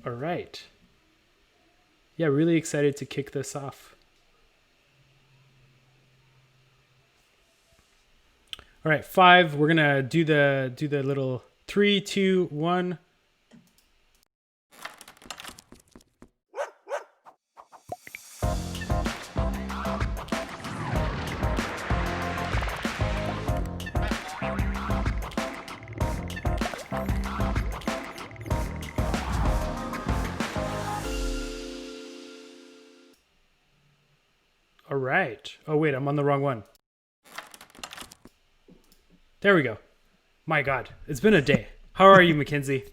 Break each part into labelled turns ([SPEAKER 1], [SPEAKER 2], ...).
[SPEAKER 1] All right. Yeah, really excited to kick this off. All right, 5. We're gonna do the little 3, 2, 1. All right. Oh wait, I'm on the wrong one. There we go. My God, it's been a day. How are you, Mackenzie?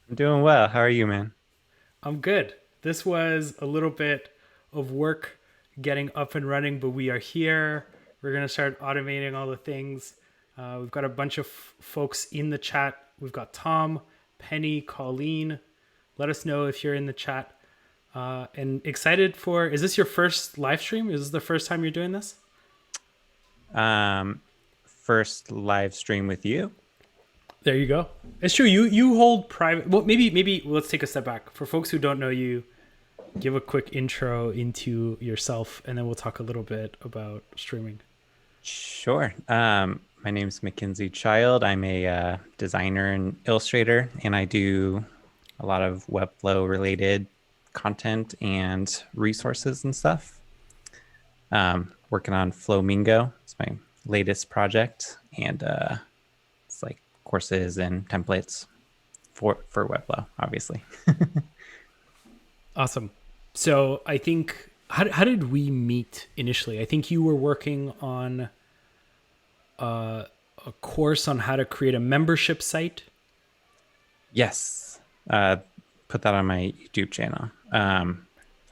[SPEAKER 2] I'm doing well. How are you, man?
[SPEAKER 1] I'm good. This was a little bit of work getting up and running, but we are here. We're going to start automating all the things. We've got a bunch of folks in the chat. We've got Tom, Penny, Colleen. Let us know if you're in the chat. And excited for, is this your first live stream? Is this the first time you're doing this?
[SPEAKER 2] First live stream with you.
[SPEAKER 1] There you go. It's true. You hold private. Well, maybe let's take a step back. For folks who don't know you, give a quick intro into yourself, and then we'll talk a little bit about streaming.
[SPEAKER 2] Sure. My name's Mackenzie Child. I'm a designer and illustrator, and I do a lot of Webflow related content and resources and stuff. Working on Flamingo. It's my latest project, and it's like courses and templates for Webflow, obviously.
[SPEAKER 1] Awesome. So I think, how did we meet initially? I think you were working on a course on how to create a membership site.
[SPEAKER 2] Yes. Put that on my YouTube channel. I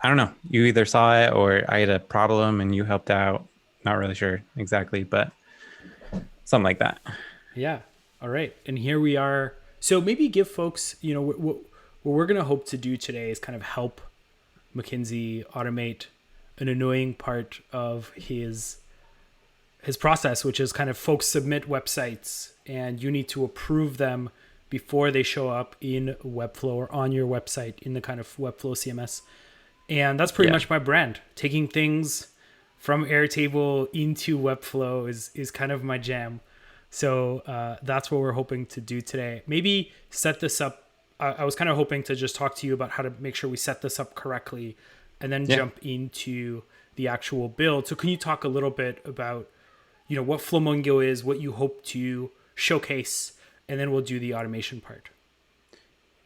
[SPEAKER 2] don't know. You either saw it or I had a problem and you helped out. Not really sure exactly, but something like that.
[SPEAKER 1] Yeah. All right. And here we are. So maybe give folks, what we're going to hope to do today is kind of help Mackenzie automate an annoying part of his process, which is kind of folks submit websites and you need to approve them before they show up in Webflow or on your website in the kind of Webflow CMS. And that's pretty much my brand. Taking things from Airtable into Webflow is kind of my jam. So that's what we're hoping to do today. Maybe set this up. I was kind of hoping to just talk to you about how to make sure we set this up correctly and then jump into the actual build. So can you talk a little bit about, what Flamingo is, what you hope to showcase, and then we'll do the automation part.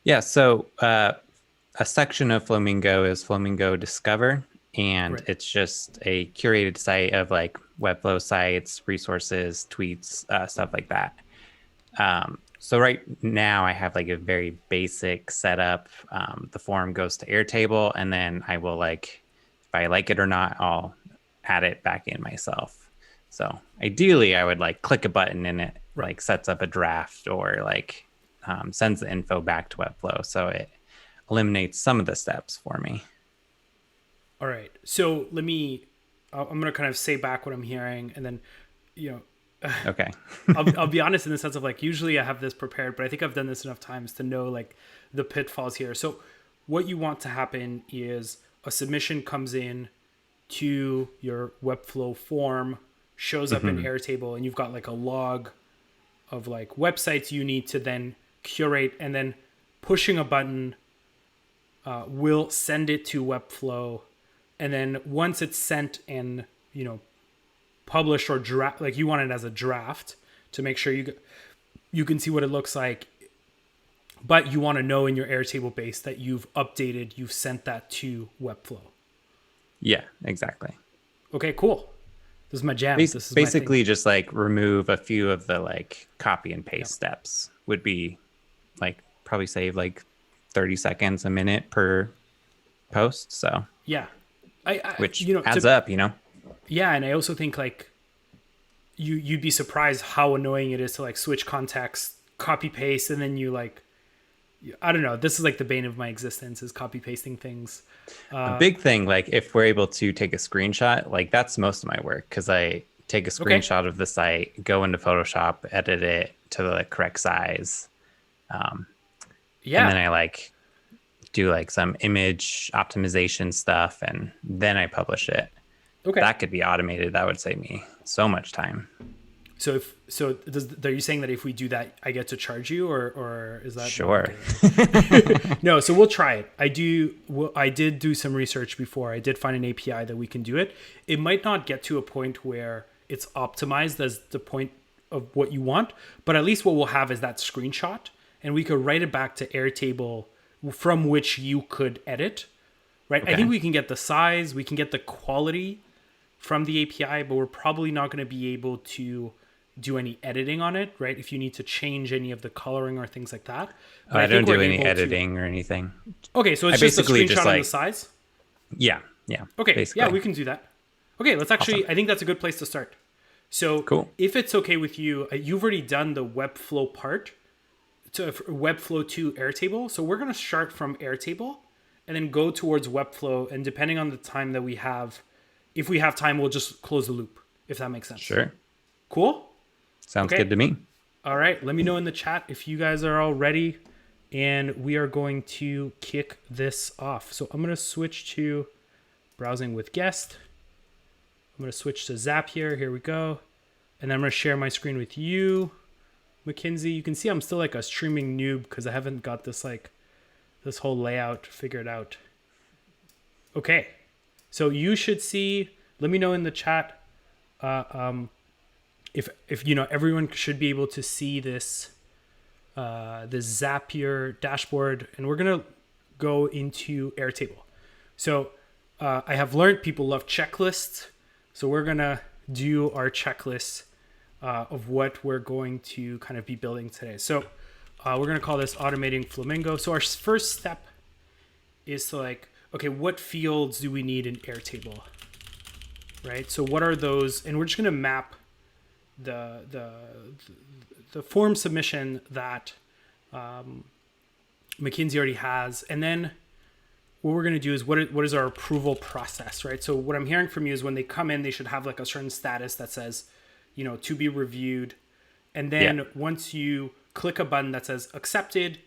[SPEAKER 2] Yeah. So a section of Flamingo is Flamingo Discover, and it's just a curated site of like Webflow sites, resources, tweets, stuff like that. So right now I have like a very basic setup. The form goes to Airtable, and then I will if I like it or not, I'll add it back in myself. So ideally I would click a button and it sets up a draft or sends the info back to Webflow. So it eliminates some of the steps for me.
[SPEAKER 1] All right. So I'm going to kind of say back what I'm hearing, and then,
[SPEAKER 2] okay.
[SPEAKER 1] I'll be honest in the sense of usually I have this prepared, but I think I've done this enough times to know the pitfalls here. So what you want to happen is a submission comes in to your Webflow form, shows up in Airtable, and you've got a log of websites you need to then curate, and then pushing a button will send it to Webflow. And then once it's sent and, published or draft, you want it as a draft to make sure you can see what it looks like. But you want to know in your Airtable base that you've sent that to Webflow.
[SPEAKER 2] Yeah, exactly.
[SPEAKER 1] Okay, cool. This is my jam. This is
[SPEAKER 2] basically just remove a few of the copy and paste steps would be probably save 30 seconds a minute per post. So
[SPEAKER 1] yeah,
[SPEAKER 2] which adds up,
[SPEAKER 1] Yeah, and I also think you'd be surprised how annoying it is to switch context, copy paste, and then I don't know. This is the bane of my existence is copy pasting things.
[SPEAKER 2] A big thing, if we're able to take a screenshot, that's most of my work because I take a screenshot of the site, go into Photoshop, edit it to the correct size. And then I do like some image optimization stuff, and then I publish it.
[SPEAKER 1] Okay.
[SPEAKER 2] That could be automated. That would save me so much time.
[SPEAKER 1] So are you saying that if we do that, I get to charge you, or is that
[SPEAKER 2] Sure?
[SPEAKER 1] No? So we'll try it. I did do some research before. I did find an API that we can do it. It might not get to a point where it's optimized as the point of what you want, but at least what we'll have is that screenshot, and we could write it back to Airtable from which you could edit. Right?
[SPEAKER 2] Okay.
[SPEAKER 1] I think we can get the size, we can get the quality from the API, but we're probably not going to be able to do any editing on it, right? If you need to change any of the coloring or things like that.
[SPEAKER 2] I don't do any editing or anything.
[SPEAKER 1] Okay, so it's just a screenshot on the size?
[SPEAKER 2] Yeah.
[SPEAKER 1] Okay,
[SPEAKER 2] basically.
[SPEAKER 1] yeah, we can do that. Okay, let's actually, awesome. I think that's a good place to start. So
[SPEAKER 2] cool.
[SPEAKER 1] If it's okay with you, you've already done the Webflow part, to Webflow to Airtable. So we're going to start from Airtable and then go towards Webflow. And depending on the time that we have, if we have time, we'll just close the loop, if that makes sense.
[SPEAKER 2] Sure.
[SPEAKER 1] Cool?
[SPEAKER 2] Sounds good to me.
[SPEAKER 1] All right. Let me know in the chat if you guys are all ready. And we are going to kick this off. So I'm going to switch to browsing with guest. I'm going to switch to Zapier. Here we go. And then I'm going to share my screen with you, Mackenzie. You can see I'm still like a streaming noob because I haven't got this this whole layout figured out. Okay. So you should see, let me know in the chat if you know, everyone should be able to see this Zapier dashboard, and we're going to go into Airtable. So I have learned people love checklists. So we're going to do our checklist of what we're going to kind of be building today. So we're going to call this automating Flamingo. So our first step is to okay, what fields do we need in Airtable, right? So what are those? And we're just going to map the form submission that Mackenzie already has. And then what we're going to do is what is our approval process, right? So what I'm hearing from you is when they come in, they should have a certain status that says, to be reviewed. And then once you click a button that says accepted,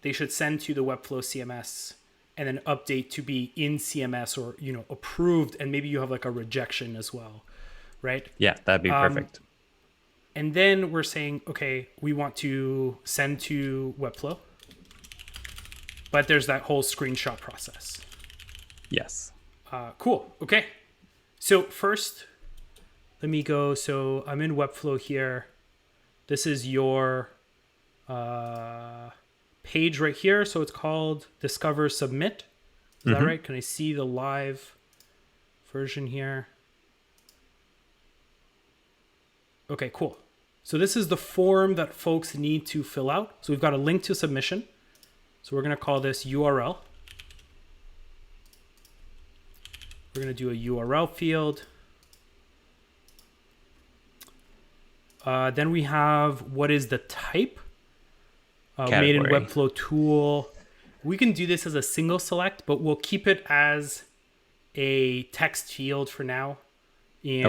[SPEAKER 1] they should send to the Webflow CMS and then update to be in CMS or, approved. And maybe you have a rejection as well, right?
[SPEAKER 2] Yeah, that'd be perfect.
[SPEAKER 1] And then we're saying, okay, we want to send to Webflow, but there's that whole screenshot process.
[SPEAKER 2] Yes.
[SPEAKER 1] Cool. Okay. So first, let me go. So I'm in Webflow here. This is your page right here. So it's called Discover Submit. Is that right? Can I see the live version here? Okay, cool. So this is the form that folks need to fill out. So we've got a link to submission. So we're going to call this URL. We're going to do a URL field. Then we have what is the type? Made in Webflow tool. We can do this as a single select, but we'll keep it as a text field for now. And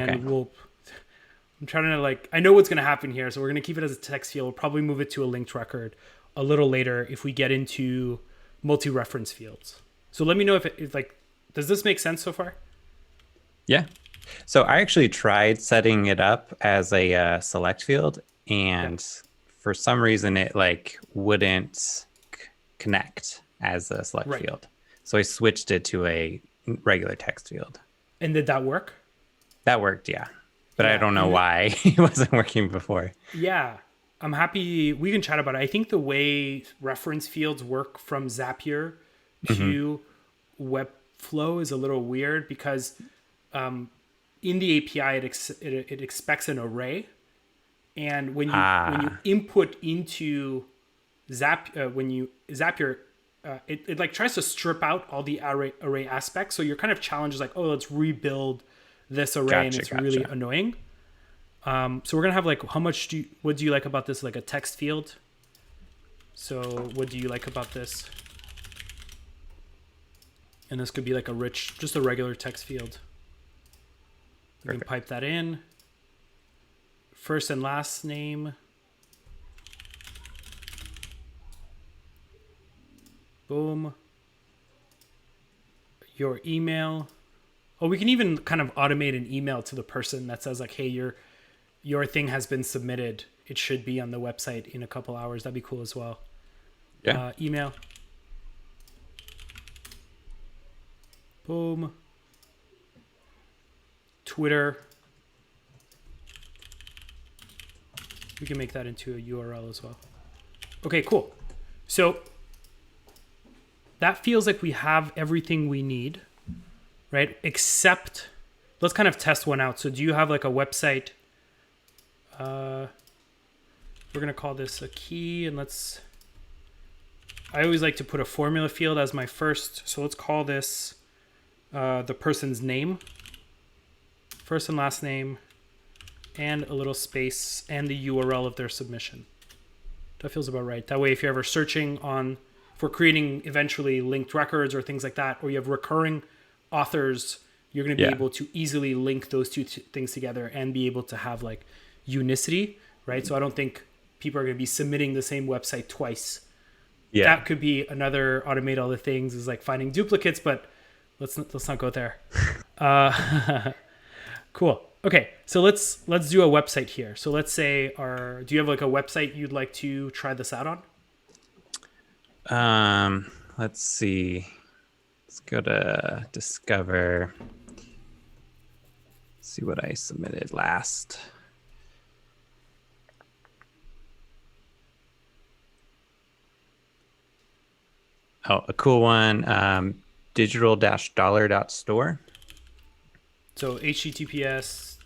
[SPEAKER 1] I'm trying to I know what's going to happen here. So we're going to keep it as a text field. We'll probably move it to a linked record a little later if we get into multi-reference fields. So let me know if does this make sense so far?
[SPEAKER 2] Yeah. So I actually tried setting it up as a select field, and for some reason it wouldn't connect as a select field. So I switched it to a regular text field.
[SPEAKER 1] And did that work?
[SPEAKER 2] That worked, yeah. But I don't know why it wasn't working before.
[SPEAKER 1] Yeah. I'm happy we can chat about it. I think the way reference fields work from Zapier to Webflow is a little weird because in the API it expects an array, and when you input into Zapier, it tries to strip out all the array aspects. So you're kind of challenged let's rebuild this array, and it's really annoying. So we're gonna have what do you like about this? A text field. So what do you like about this? And this could be just a regular text field. We can pipe that in. First and last name. Boom. your email. Oh, we can even kind of automate an email to the person that says like, hey, your thing has been submitted. It should be on the website in a couple hours. That'd be cool as well.
[SPEAKER 2] Yeah.
[SPEAKER 1] Email. Boom. Twitter. We can make that into a URL as well. Okay, cool. So that feels like we have everything we need, right? Except, let's kind of test one out. So do you have like a website? We're going to call this a key, and I always like to put a formula field as my first. So let's call this the person's name, first and last name, and a little space, and the URL of their submission. That feels about right. That way, if you're ever searching for creating eventually linked records or things like that, or you have recurring authors, you're going to be able to easily link those two things together and be able to have like unicity, right? So I don't think people are going to be submitting the same website twice. Yeah. That could be another automate all the things is like finding duplicates, but let's not go there. Cool. Okay. So let's do a website here. So let's say do you have like a website you'd like to try this out
[SPEAKER 2] on? Let's see. Let's go to Discover. See what I submitted last. Oh, a cool one. Digital-dollar.store.
[SPEAKER 1] So HTTPS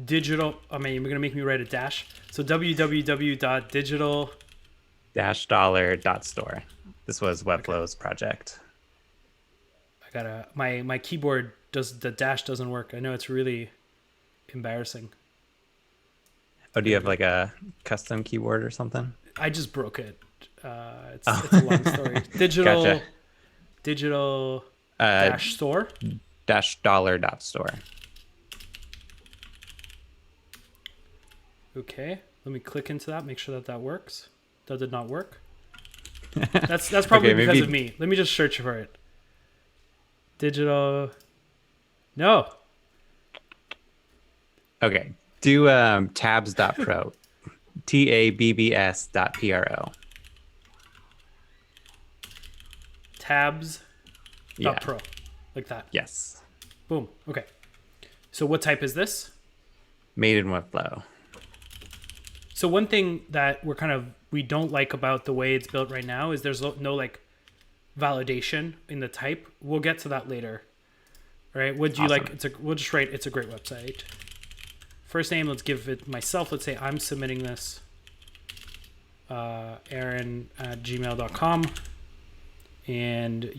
[SPEAKER 1] digital. I mean, you're going to make me write a dash. So
[SPEAKER 2] www.digital-dollar.store. This was Webflow's project.
[SPEAKER 1] I gotta, my keyboard the dash doesn't work. I know, it's really embarrassing.
[SPEAKER 2] Oh, do you have like a custom keyboard or something?
[SPEAKER 1] I just broke it. It's a long story. Digital dash store.
[SPEAKER 2] -dollar.store.
[SPEAKER 1] Okay, let me click into that. Make sure that works. That did not work. That's probably because of me. Let me just search for it. Digital. No.
[SPEAKER 2] Okay. Do tabs.pro. tabbs.pro.
[SPEAKER 1] Tabs.pro. Like that.
[SPEAKER 2] Yes.
[SPEAKER 1] Boom. Okay. So what type is this?
[SPEAKER 2] Made in Webflow.
[SPEAKER 1] So one thing that we don't like about the way it's built right now is there's no like validation in the type. We'll get to that later. All right. What do you like? We'll just write, it's a great website. First name, let's give it myself. Let's say I'm submitting this. Aron@gmail.com. And,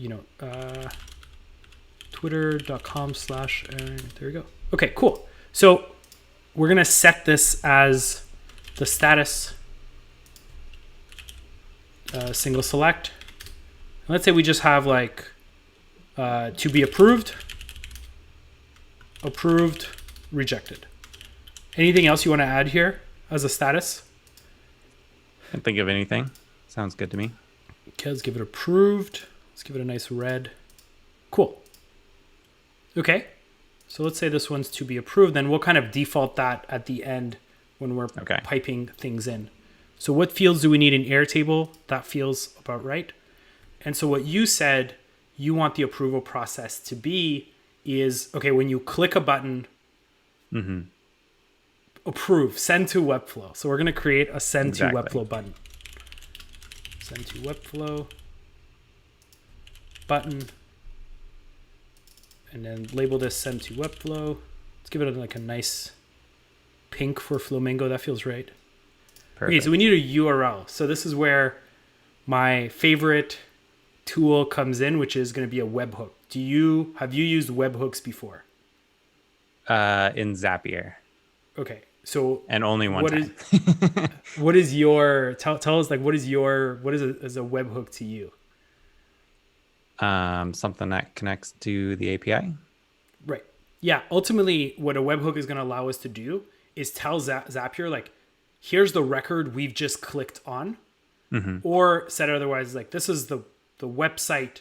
[SPEAKER 1] twitter.com/Aron. There we go. Okay, cool. So we're going to set this as the status single select. And let's say we just have like to be approved, rejected. Anything else you want to add here as a status?
[SPEAKER 2] Can't think of anything. Sounds good to me.
[SPEAKER 1] Okay, let's give it approved. Let's give it a nice red. Cool. Okay. So let's say this one's to be approved. Then we'll kind of default that at the end when we're piping things in. So what fields do we need in Airtable? That feels about right. And so what you said you want the approval process to be is, okay, when you click a button, approve, send to Webflow. So we're going to create a send to Webflow button. Send to Webflow button. And then label this send to Webflow. Let's give it like a nice pink for Flamingo. That feels right. Perfect. Okay, so we need a URL. So this is where my favorite tool comes in, which is going to be a webhook. Have you used webhooks before?
[SPEAKER 2] In Zapier.
[SPEAKER 1] Okay. So
[SPEAKER 2] and only one time.
[SPEAKER 1] What is your tell us like what is a webhook to you?
[SPEAKER 2] Something that connects to the API.
[SPEAKER 1] Right. Yeah. Ultimately, what a webhook is going to allow us to do is tell Zapier like, here's the record we've just clicked on, or said otherwise like this is the website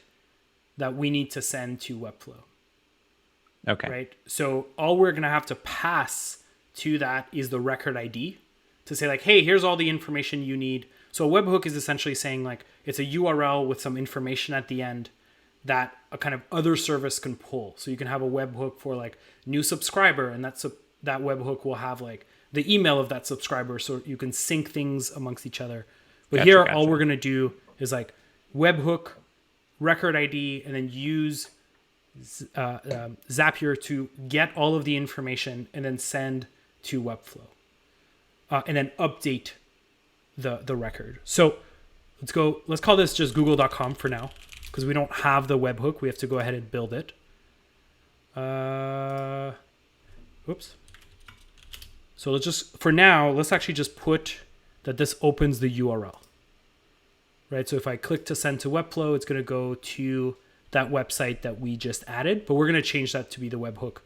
[SPEAKER 1] that we need to send to Webflow.
[SPEAKER 2] Okay.
[SPEAKER 1] Right. So all we're going to have to pass to that is the record ID to say like, hey, here's all the information you need. So a webhook is essentially saying like, it's a URL with some information at the end that a kind of other service can pull. So you can have a webhook for like new subscriber, and that webhook will have like the email of that subscriber, so you can sync things amongst each other. But here, all we're going to do is like webhook, record ID, and then use Zapier to get all of the information and then send to Webflow, and then update the record. So let's call this just google.com for now, because we don't have the webhook. We have to go ahead and build it. Oops. So let's actually just put that this opens the URL, right? So if I click to send to Webflow, it's going to go to that website that we just added, but we're going to change that to be the webhook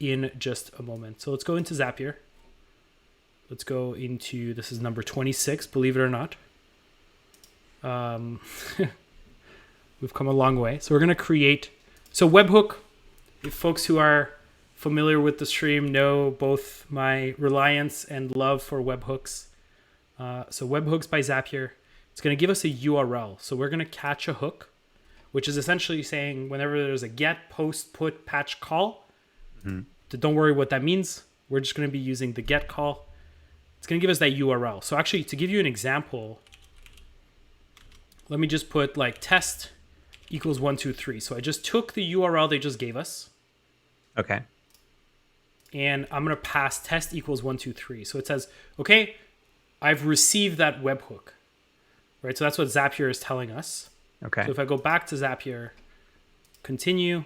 [SPEAKER 1] in just a moment. So let's go into Zapier. Let's go into, this is number 26, believe it or not. We've come a long way. So we're going to create, so webhook, if folks who are familiar with the stream know both my reliance and love for webhooks. So webhooks by Zapier, it's going to give us a URL. So we're going to catch a hook, which is essentially saying whenever there's a get, post, put, patch, call, don't worry what that means. We're just going to be using the get call. It's going to give us that URL. So actually, to give you an example, let me just put like test equals 1, 2, 3. So I just took the URL they just gave us.
[SPEAKER 2] Okay.
[SPEAKER 1] And I'm going to pass test equals 1, 2, 3. So it says, okay, I've received that webhook, right? So that's what Zapier is telling us.
[SPEAKER 2] Okay.
[SPEAKER 1] So if I go back to Zapier, continue,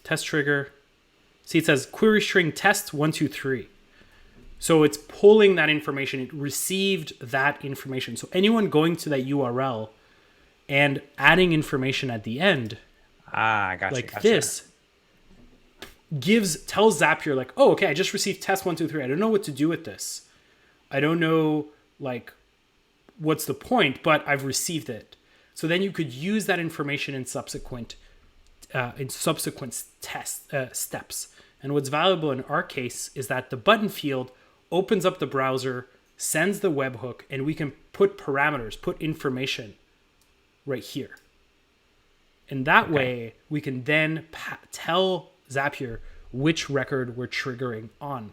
[SPEAKER 1] test trigger, see it says query string test 1, 2, 3. So it's pulling that information. It received that information. So anyone going to that URL and adding information at the end,
[SPEAKER 2] gotcha.
[SPEAKER 1] This tells Zapier like, oh, okay, I just received test 1, 2, 3. I don't know what to do with this. I don't know like what's the point, but I've received it. So then you could use that information in subsequent test steps. And what's valuable in our case is that the button field opens up the browser, sends the webhook, and we can put parameters, put information right here. And that way we can then tell Zapier which record we're triggering on.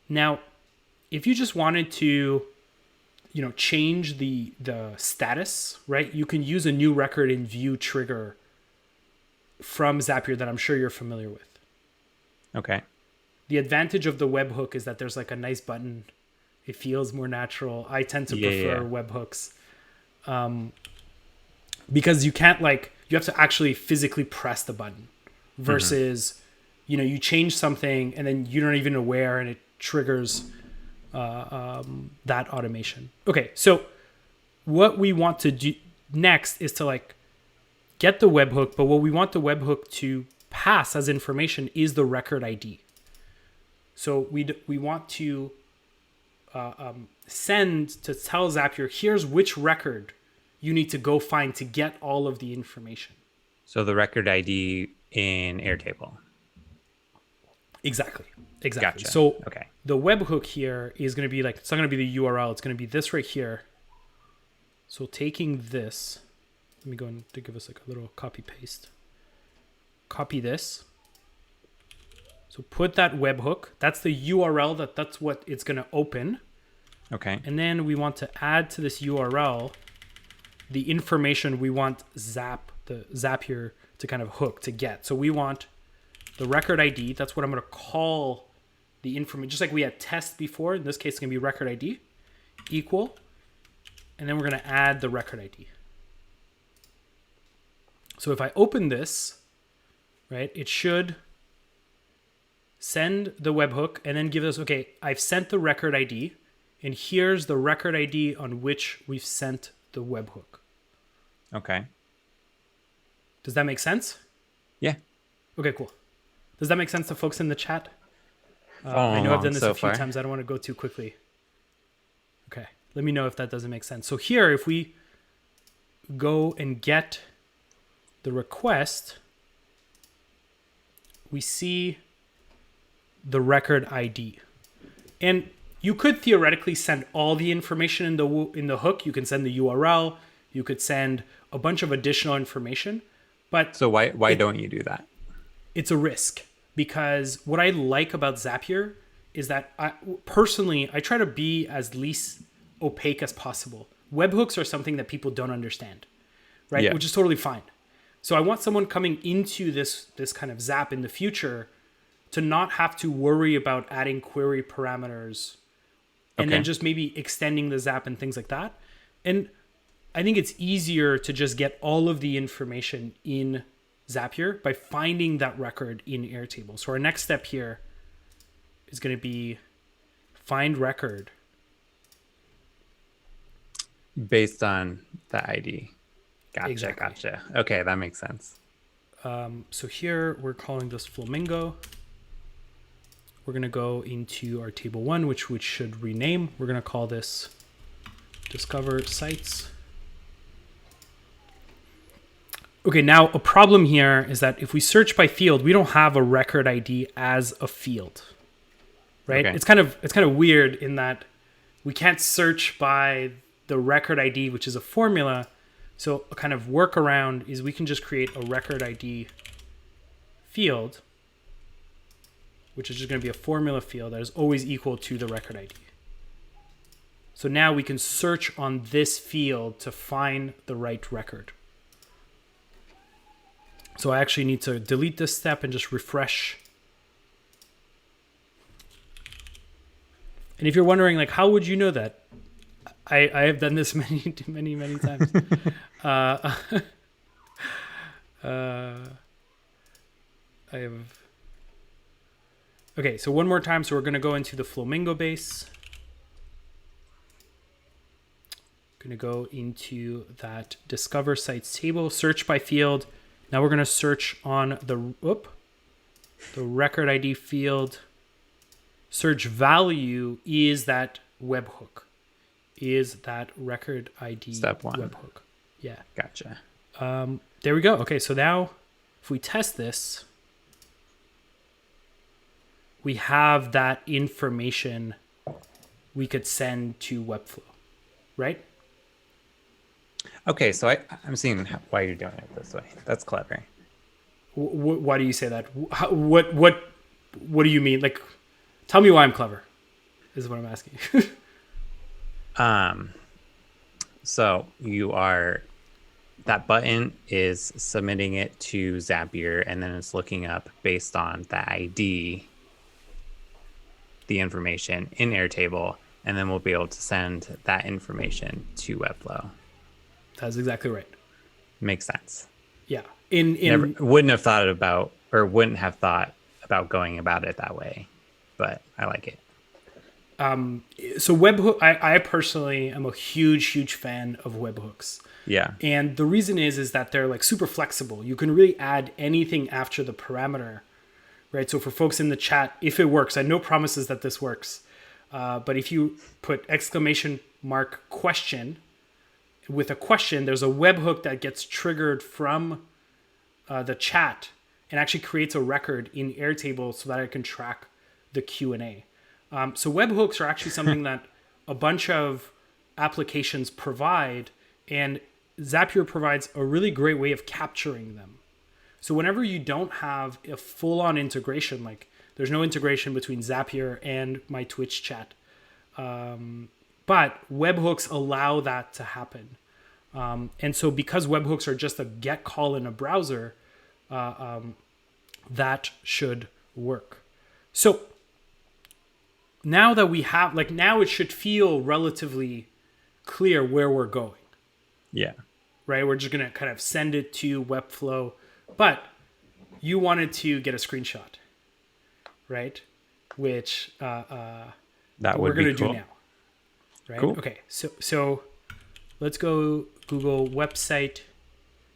[SPEAKER 1] Now, if you just wanted to, change the status, right? You can use a new record in view trigger from Zapier that I'm sure you're familiar with.
[SPEAKER 2] Okay.
[SPEAKER 1] The advantage of the webhook is that there's like a nice button. It feels more natural. I tend to prefer webhooks because you can't you have to actually physically press the button versus, you change something and then you're not even aware and it triggers that automation. Okay, so what we want to do next is to get the webhook, but what we want the webhook to pass as information is the record ID. So we want to send to tell Zapier, here's which record you need to go find to get all of the information.
[SPEAKER 2] So the record ID in Airtable.
[SPEAKER 1] Exactly.
[SPEAKER 2] Gotcha.
[SPEAKER 1] So the webhook here is going to be it's not going to be the URL. It's going to be this right here. So taking this, let me go and to give us a little copy paste. Copy this. So put that webhook. That's the URL. That's what it's going to open.
[SPEAKER 2] Okay.
[SPEAKER 1] And then we want to add to this URL the information we want Zapier to kind of hook to get. So we want the record ID. That's what I'm going to call the information. Just like we had test before. In this case, it's going to be record ID equal. And then we're going to add the record ID. So if I open this, right, it should send the webhook and then give us, okay, I've sent the record ID and here's the record ID on which we've sent the webhook.
[SPEAKER 2] Okay.
[SPEAKER 1] Does that make sense?
[SPEAKER 2] Yeah.
[SPEAKER 1] Okay, cool. Does that make sense to folks in the chat? I know I've done this a few times. I don't want to go too quickly. Okay. Let me know if that doesn't make sense. So here, if we go and get the request, we see the record ID. And you could theoretically send all the information in the hook. You can send the URL. You could send a bunch of additional information. But
[SPEAKER 2] so why don't you do that?
[SPEAKER 1] It's a risk, because what I like about Zapier is that I try to be as least opaque as possible. Webhooks are something that people don't understand, right?
[SPEAKER 2] Yeah.
[SPEAKER 1] Which is totally fine. So I want someone coming into this kind of Zap in the future to not have to worry about adding query parameters and then just maybe extending the Zap and things like that. And I think it's easier to just get all of the information in Zapier by finding that record in Airtable. So our next step here is going to be find record
[SPEAKER 2] based on the ID. Gotcha.
[SPEAKER 1] Exactly.
[SPEAKER 2] Gotcha. Okay, that makes sense.
[SPEAKER 1] So here we're calling this Flamingo. We're going to go into our table 1, which should rename. We're going to call this Discover Sites. Okay, now a problem here is that if we search by field, we don't have a record ID as a field, right?
[SPEAKER 2] Okay.
[SPEAKER 1] It's kind of weird in that we can't search by the record ID, which is a formula. So a kind of workaround is we can just create a record ID field, which is just going to be a formula field that is always equal to the record ID. So now we can search on this field to find the right record. So I actually need to delete this step and just refresh. And if you're wondering, like, how would you know that? I have done this many times. I have. Okay, so one more time. So we're going to go into the Flamingo base. Going to go into that Discover Sites table, search by field. Now we're going to search on the record ID field. Search value is that webhook. Is that record ID
[SPEAKER 2] Step 1.
[SPEAKER 1] webhook. Yeah.
[SPEAKER 2] Gotcha.
[SPEAKER 1] There we go. Okay, so now if we test this, we have that information we could send to Webflow, right?
[SPEAKER 2] Okay, so I'm seeing why you're doing it this way. That's clever.
[SPEAKER 1] Why do you say that? What do you mean? Like, tell me why I'm clever, is what I'm asking.
[SPEAKER 2] So that button is submitting it to Zapier, and then it's looking up based on the ID, the information in Airtable, and then we'll be able to send that information to Webflow.
[SPEAKER 1] That's exactly right.
[SPEAKER 2] Makes sense.
[SPEAKER 1] Yeah.
[SPEAKER 2] Wouldn't have thought about going about it that way, but I like it.
[SPEAKER 1] So webhook, I personally am a huge fan of webhooks.
[SPEAKER 2] Yeah.
[SPEAKER 1] And the reason is that they're like super flexible. You can really add anything after the parameter, right? So for folks in the chat, if it works, I have no promises that this works. But if you put !question with a question, there's a webhook that gets triggered from the chat and actually creates a record in Airtable so that I can track the Q&A. So webhooks are actually something that a bunch of applications provide, and Zapier provides a really great way of capturing them. So whenever you don't have a full-on integration, like there's no integration between Zapier and my Twitch chat, but webhooks allow that to happen. And so because webhooks are just a get call in a browser, that should work. So now that we have, now it should feel relatively clear where we're going.
[SPEAKER 2] Yeah.
[SPEAKER 1] Right? We're just going to kind of send it to Webflow, but you wanted to get a screenshot, right? Which
[SPEAKER 2] that
[SPEAKER 1] we're
[SPEAKER 2] would
[SPEAKER 1] going
[SPEAKER 2] be
[SPEAKER 1] to
[SPEAKER 2] cool.
[SPEAKER 1] do now. Right?
[SPEAKER 2] Cool.
[SPEAKER 1] Okay. So let's go Google website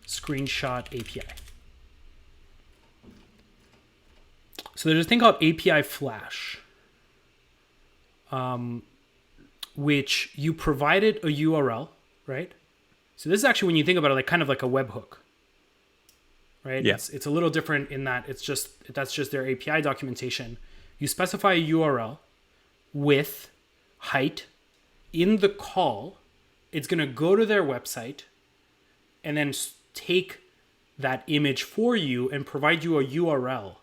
[SPEAKER 1] screenshot API. So there's a thing called API Flash, which you provided a URL, right? So this is actually, when you think about it, kind of like a webhook. right?
[SPEAKER 2] Yeah.
[SPEAKER 1] It's a little different in that that's just their API documentation. You specify a URL with height in the call. It's going to go to their website and then take that image for you and provide you a URL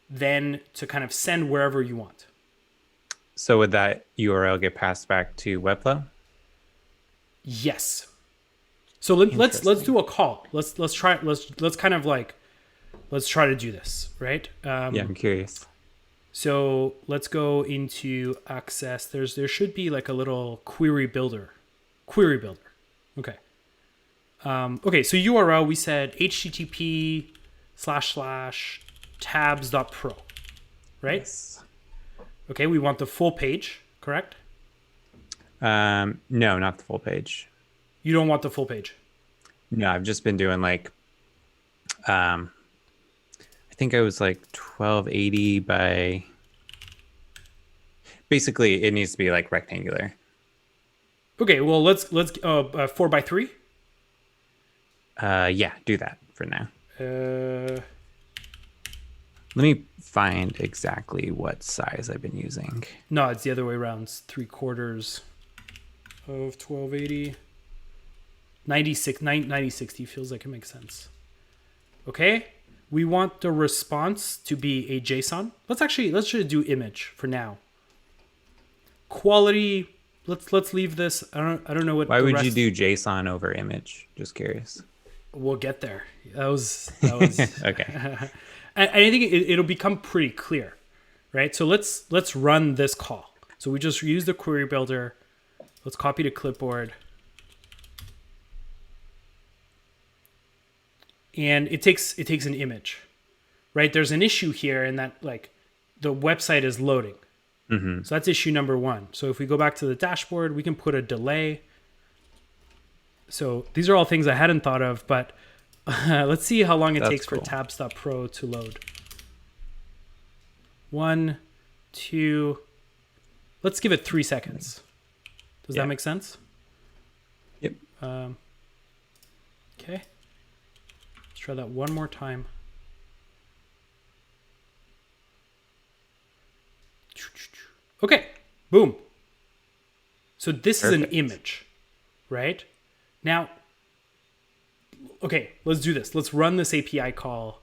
[SPEAKER 1] then to kind of send wherever you want.
[SPEAKER 2] So would that URL get passed back to Webflow?
[SPEAKER 1] Yes. So let's do a call. Let's try to do this, right?
[SPEAKER 2] Yeah, I'm curious.
[SPEAKER 1] So let's go into access. There should be like a little query builder. Okay. Okay. So URL, we said http://tabs.pro, right?
[SPEAKER 2] Yes.
[SPEAKER 1] Okay. We want the full page, correct?
[SPEAKER 2] No, not the full page.
[SPEAKER 1] You don't want the full page.
[SPEAKER 2] No, I've just been doing like, I think I was like 1280 by, basically it needs to be like rectangular.
[SPEAKER 1] Okay. Well, let's 4x3.
[SPEAKER 2] Yeah, do that for now.
[SPEAKER 1] Uh,
[SPEAKER 2] Let me find exactly what size I've been using.
[SPEAKER 1] No, it's the other way around. It's 3/4 of 1280. 9060 feels like it makes sense. Okay. We want the response to be a JSON. Let's just do image for now. Quality. Let's leave this. I don't know what.
[SPEAKER 2] Why would you do JSON over image? Just curious.
[SPEAKER 1] We'll get there. That was
[SPEAKER 2] Okay.
[SPEAKER 1] I think it'll become pretty clear, right? So let's run this call. So we just use the query builder. Let's copy to clipboard. And it takes an image, right? There's an issue here in that like the website is loading.
[SPEAKER 2] Mm-hmm.
[SPEAKER 1] So that's issue number 1. So if we go back to the dashboard, we can put a delay. So these are all things I hadn't thought of, but let's see how long it takes for tabs.pro to load. 1, 2, let's give it 3 seconds. Does that make sense?
[SPEAKER 2] Yep.
[SPEAKER 1] Okay. Let's try that one more time. Okay. Boom. So this is an image, right? Now, okay, let's do this. Let's run this API call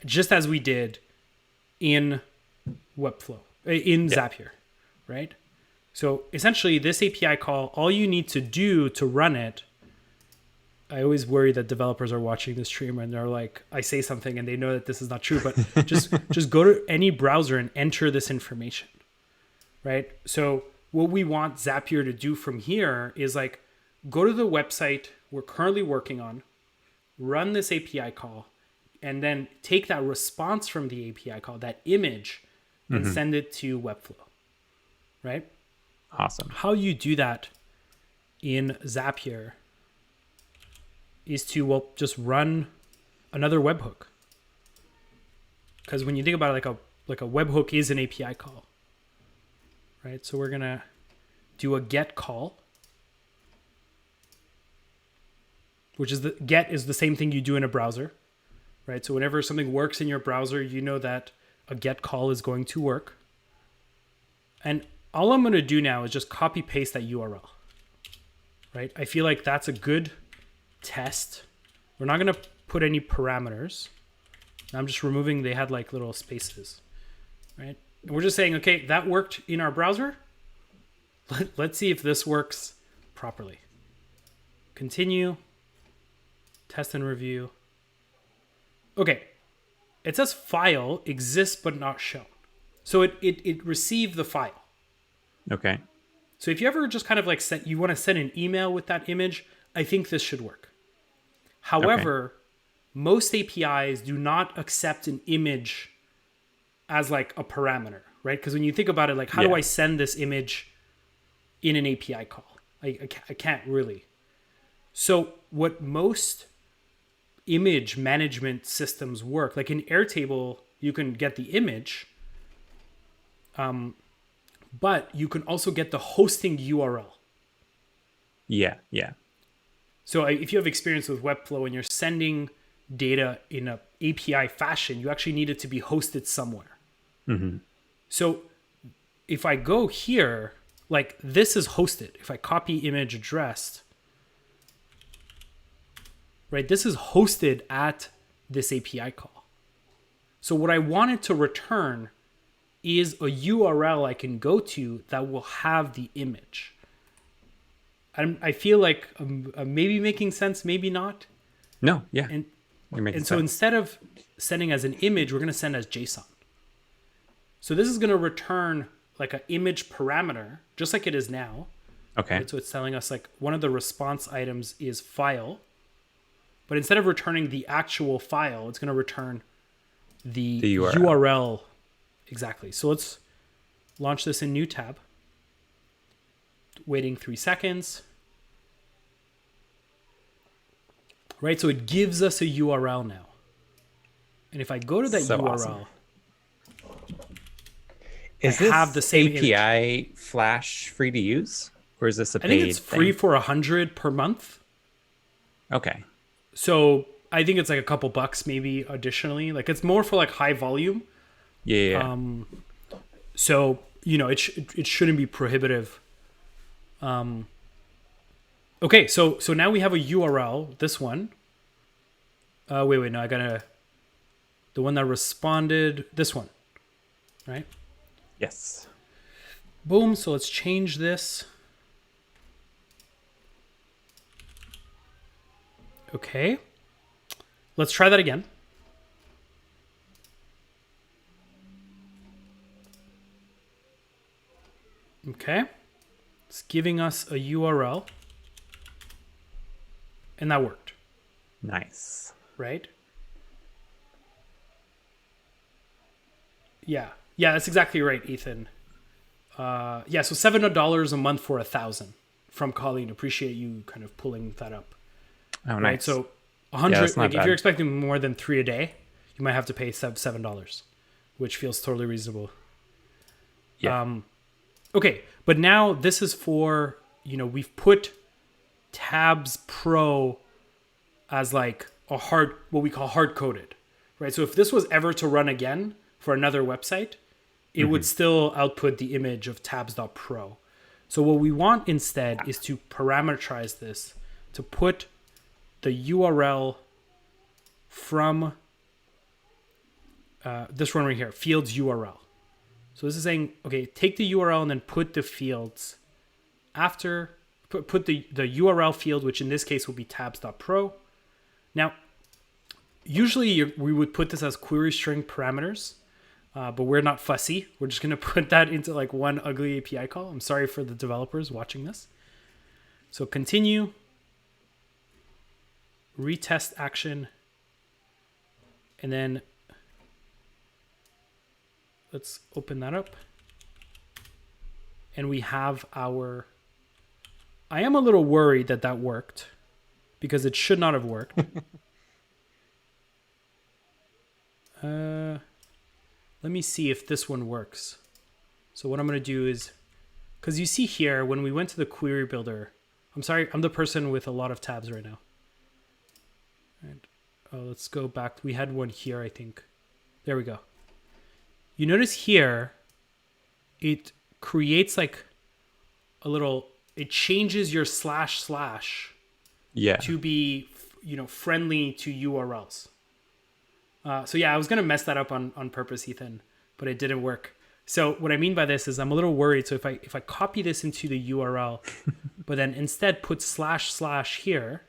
[SPEAKER 1] just as we did in Webflow, in Zapier, right? So essentially this API call, all you need to do to run it, I always worry that developers are watching this stream and they're like, I say something and they know that this is not true, but just go to any browser and enter this information, right? So what we want Zapier to do from here is like, go to the website we're currently working on, run this API call, and then take that response from the API call, that image, and send it to Webflow, right?
[SPEAKER 2] Awesome.
[SPEAKER 1] How you do that in Zapier is to, just run another webhook. Because when you think about it, like a webhook is an API call, right? So we're going to do a get call, which is get is the same thing you do in a browser, right? So whenever something works in your browser, you know that a get call is going to work. And all I'm going to do now is just copy paste that URL, right? I feel like that's a good test. We're not going to put any parameters. I'm just removing, they had like little spaces, right? And we're just saying, okay, that worked in our browser. Let's see if this works properly. Continue. Test and review. Okay. It says file exists but not shown. So it received the file.
[SPEAKER 2] Okay.
[SPEAKER 1] So if you ever just kind of like you want to send an email with that image, I think this should work. However, most APIs do not accept an image as like a parameter, right? Because when you think about it, like how do I send this image in an API call? I can't really. So what most image management systems work, like in Airtable, you can get the image, but you can also get the hosting URL.
[SPEAKER 2] Yeah.
[SPEAKER 1] So if you have experience with Webflow and you're sending data in a API fashion, you actually need it to be hosted somewhere. So if I go here, like this is hosted. If I copy image addressed, right, this is hosted at this API call. So what I wanted to return is a URL I can go to that will have the image. I feel like I'm maybe making sense, maybe not.
[SPEAKER 2] No, yeah.
[SPEAKER 1] And
[SPEAKER 2] You're making
[SPEAKER 1] so
[SPEAKER 2] sense.
[SPEAKER 1] instead of sending as an image, we're going to send as JSON. So this is going to return like an image parameter, just like it is now.
[SPEAKER 2] Okay.
[SPEAKER 1] Right? So it's telling us like one of the response items is file. But instead of returning the actual file, it's going to return the URL. Exactly. So let's launch this in new tab. Waiting 3 seconds. Right, so it gives us a URL now. And if I go to that URL,
[SPEAKER 2] awesome.
[SPEAKER 1] I have the same
[SPEAKER 2] API
[SPEAKER 1] image.
[SPEAKER 2] Flash free to use? Or is this a paid
[SPEAKER 1] I think it's free
[SPEAKER 2] thing?
[SPEAKER 1] for 100 per month.
[SPEAKER 2] Okay.
[SPEAKER 1] So I think it's like a couple bucks maybe additionally. Like it's more for like high volume.
[SPEAKER 2] Yeah.
[SPEAKER 1] So, you know, it shouldn't be prohibitive. Okay, so now we have a URL, this one. Wait, no, I gotta, the one that responded, this one, right?
[SPEAKER 2] Yes.
[SPEAKER 1] Boom, so let's change this. Okay. Let's try that again. Okay. It's giving us a URL. And that worked.
[SPEAKER 2] Nice.
[SPEAKER 1] Right? Yeah. Yeah, that's exactly right, Ethan. Yeah, so $7 a month for 1,000 from Colleen. Appreciate you kind of pulling that up.
[SPEAKER 2] Oh,
[SPEAKER 1] Right?
[SPEAKER 2] nice.
[SPEAKER 1] So 100,
[SPEAKER 2] that's not
[SPEAKER 1] like if
[SPEAKER 2] bad.
[SPEAKER 1] you're expecting more than 3 a day, you might have to pay $7, which feels totally reasonable.
[SPEAKER 2] Yeah.
[SPEAKER 1] Okay, but now this is for, you know, we've put Tabs Pro as like a hard, what we call hard coded, right? So if this was ever to run again for another website, it would still output the image of tabs.pro. So what we want instead is to parameterize this to put the URL from this one right here, fields URL. So this is saying, okay, take the URL and then put the fields after, put the URL field, which in this case will be tabs.pro. Now, usually we would put this as query string parameters, but we're not fussy. We're just going to put that into like one ugly API call. I'm sorry for the developers watching this. So continue, retest action, and then let's open that up. And we have our, I am a little worried that that worked because it should not have worked. Let me see if this one works. So what I'm going to do is, because you see here, when we went to the query builder, I'm sorry, I'm the person with a lot of tabs right now. And let's go back. We had one here, I think. There we go. You notice here, it creates like a little, it changes your //
[SPEAKER 2] Yeah.
[SPEAKER 1] to be, you know, friendly to URLs. So yeah, I was going to mess that up on purpose, Ethan, but it didn't work. So what I mean by this is I'm a little worried. So if I copy this into the URL, but then instead put // here,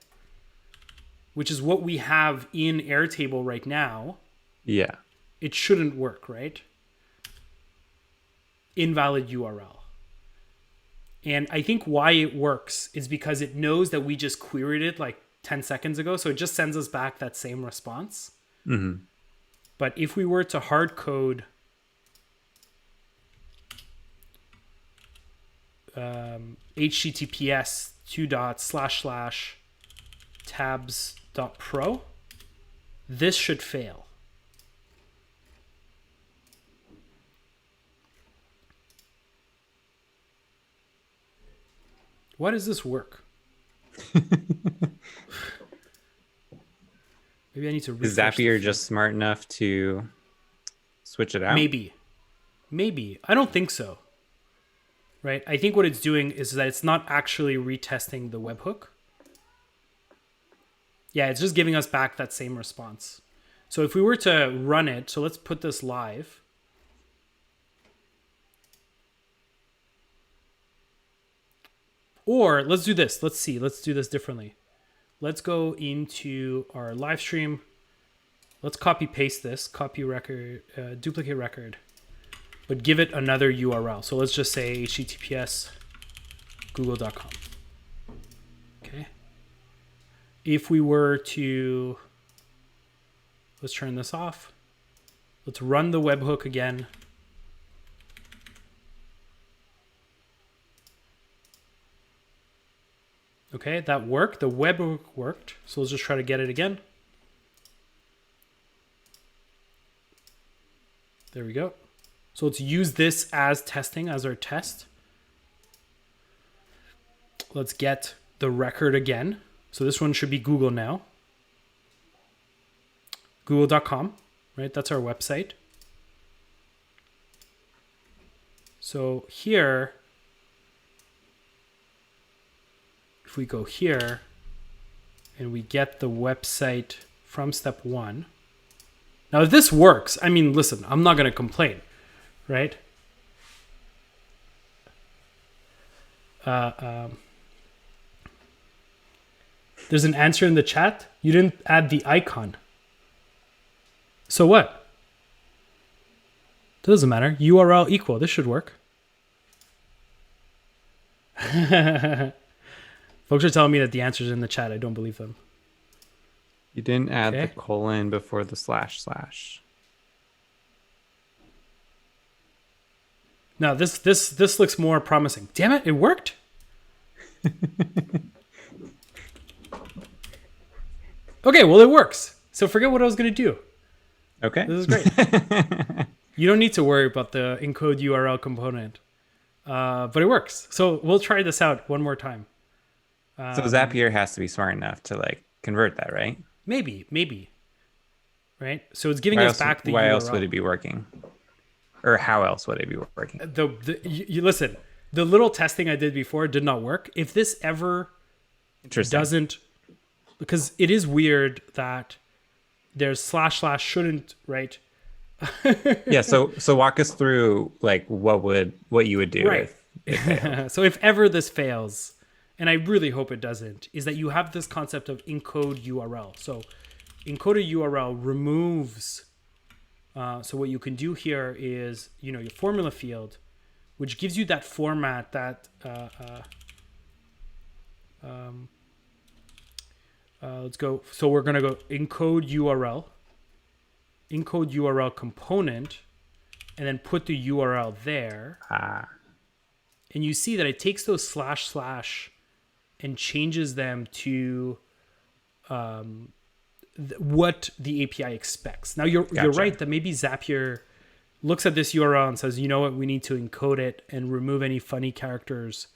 [SPEAKER 1] which is what we have in Airtable right now,
[SPEAKER 2] Yeah.
[SPEAKER 1] it shouldn't work, right? Invalid URL. And I think why it works is because it knows that we just queried it like 10 seconds ago. So it just sends us back that same response.
[SPEAKER 2] Mm-hmm.
[SPEAKER 1] But if we were to hard code HTTPS //tabs.pro, this should fail. Why does this work? Maybe I need to
[SPEAKER 2] Is
[SPEAKER 1] refresh the
[SPEAKER 2] Zapier
[SPEAKER 1] feed.
[SPEAKER 2] just smart enough to switch it out?
[SPEAKER 1] Maybe. I don't think so. Right? I think what it's doing is that it's not actually retesting the webhook. Yeah, it's just giving us back that same response. So if we were to run it, so let's put this live. Or let's do this. Let's see. Let's do this differently. Let's go into our live stream. Let's copy paste this, copy record, duplicate record, but give it another URL. So let's just say https google.com. Okay. If we were to, let's turn this off. Let's run the webhook again. Okay, that worked. The webhook worked. So let's just try to get it again. There we go. So let's use this as testing, as our test. Let's get the record again. So this one should be Google now. Google.com, right? That's our website. So here, if we go here and we get the website from step 1. Now, if this works, I mean, listen, I'm not going to complain, right? There's an answer in the chat. You didn't add the icon. So what? Doesn't matter. URL equal. This should work. Folks are telling me that the answer's in the chat. I don't believe them.
[SPEAKER 2] You didn't add the colon before the //
[SPEAKER 1] No, this looks more promising. Damn it, it worked. Okay, well, it works. So forget what I was going to do.
[SPEAKER 2] Okay.
[SPEAKER 1] This is great. You don't need to worry about the encode URL component, but it works. So we'll try this out one more time.
[SPEAKER 2] So Zapier has to be smart enough to like convert that, right?
[SPEAKER 1] Maybe. Right? So it's giving us back the URL.
[SPEAKER 2] Why else would it be working? Or how else would it be working?
[SPEAKER 1] You listen, the little testing I did before did not work. If this ever doesn't, because it is weird that there's / shouldn't, right?
[SPEAKER 2] Yeah, so walk us through like what you would do,
[SPEAKER 1] right? So if ever this fails, and I really hope it doesn't, is that you have this concept of encode URL. So encode a URL removes. So what you can do here is, your formula field, which gives you that format that let's go. So we're going to go encode URL component, and then put the URL there. And you see that it takes those / and changes them to what the API expects. Now you're right that maybe Zapier looks at this URL and says, you know what, we need to encode it and remove any funny characters.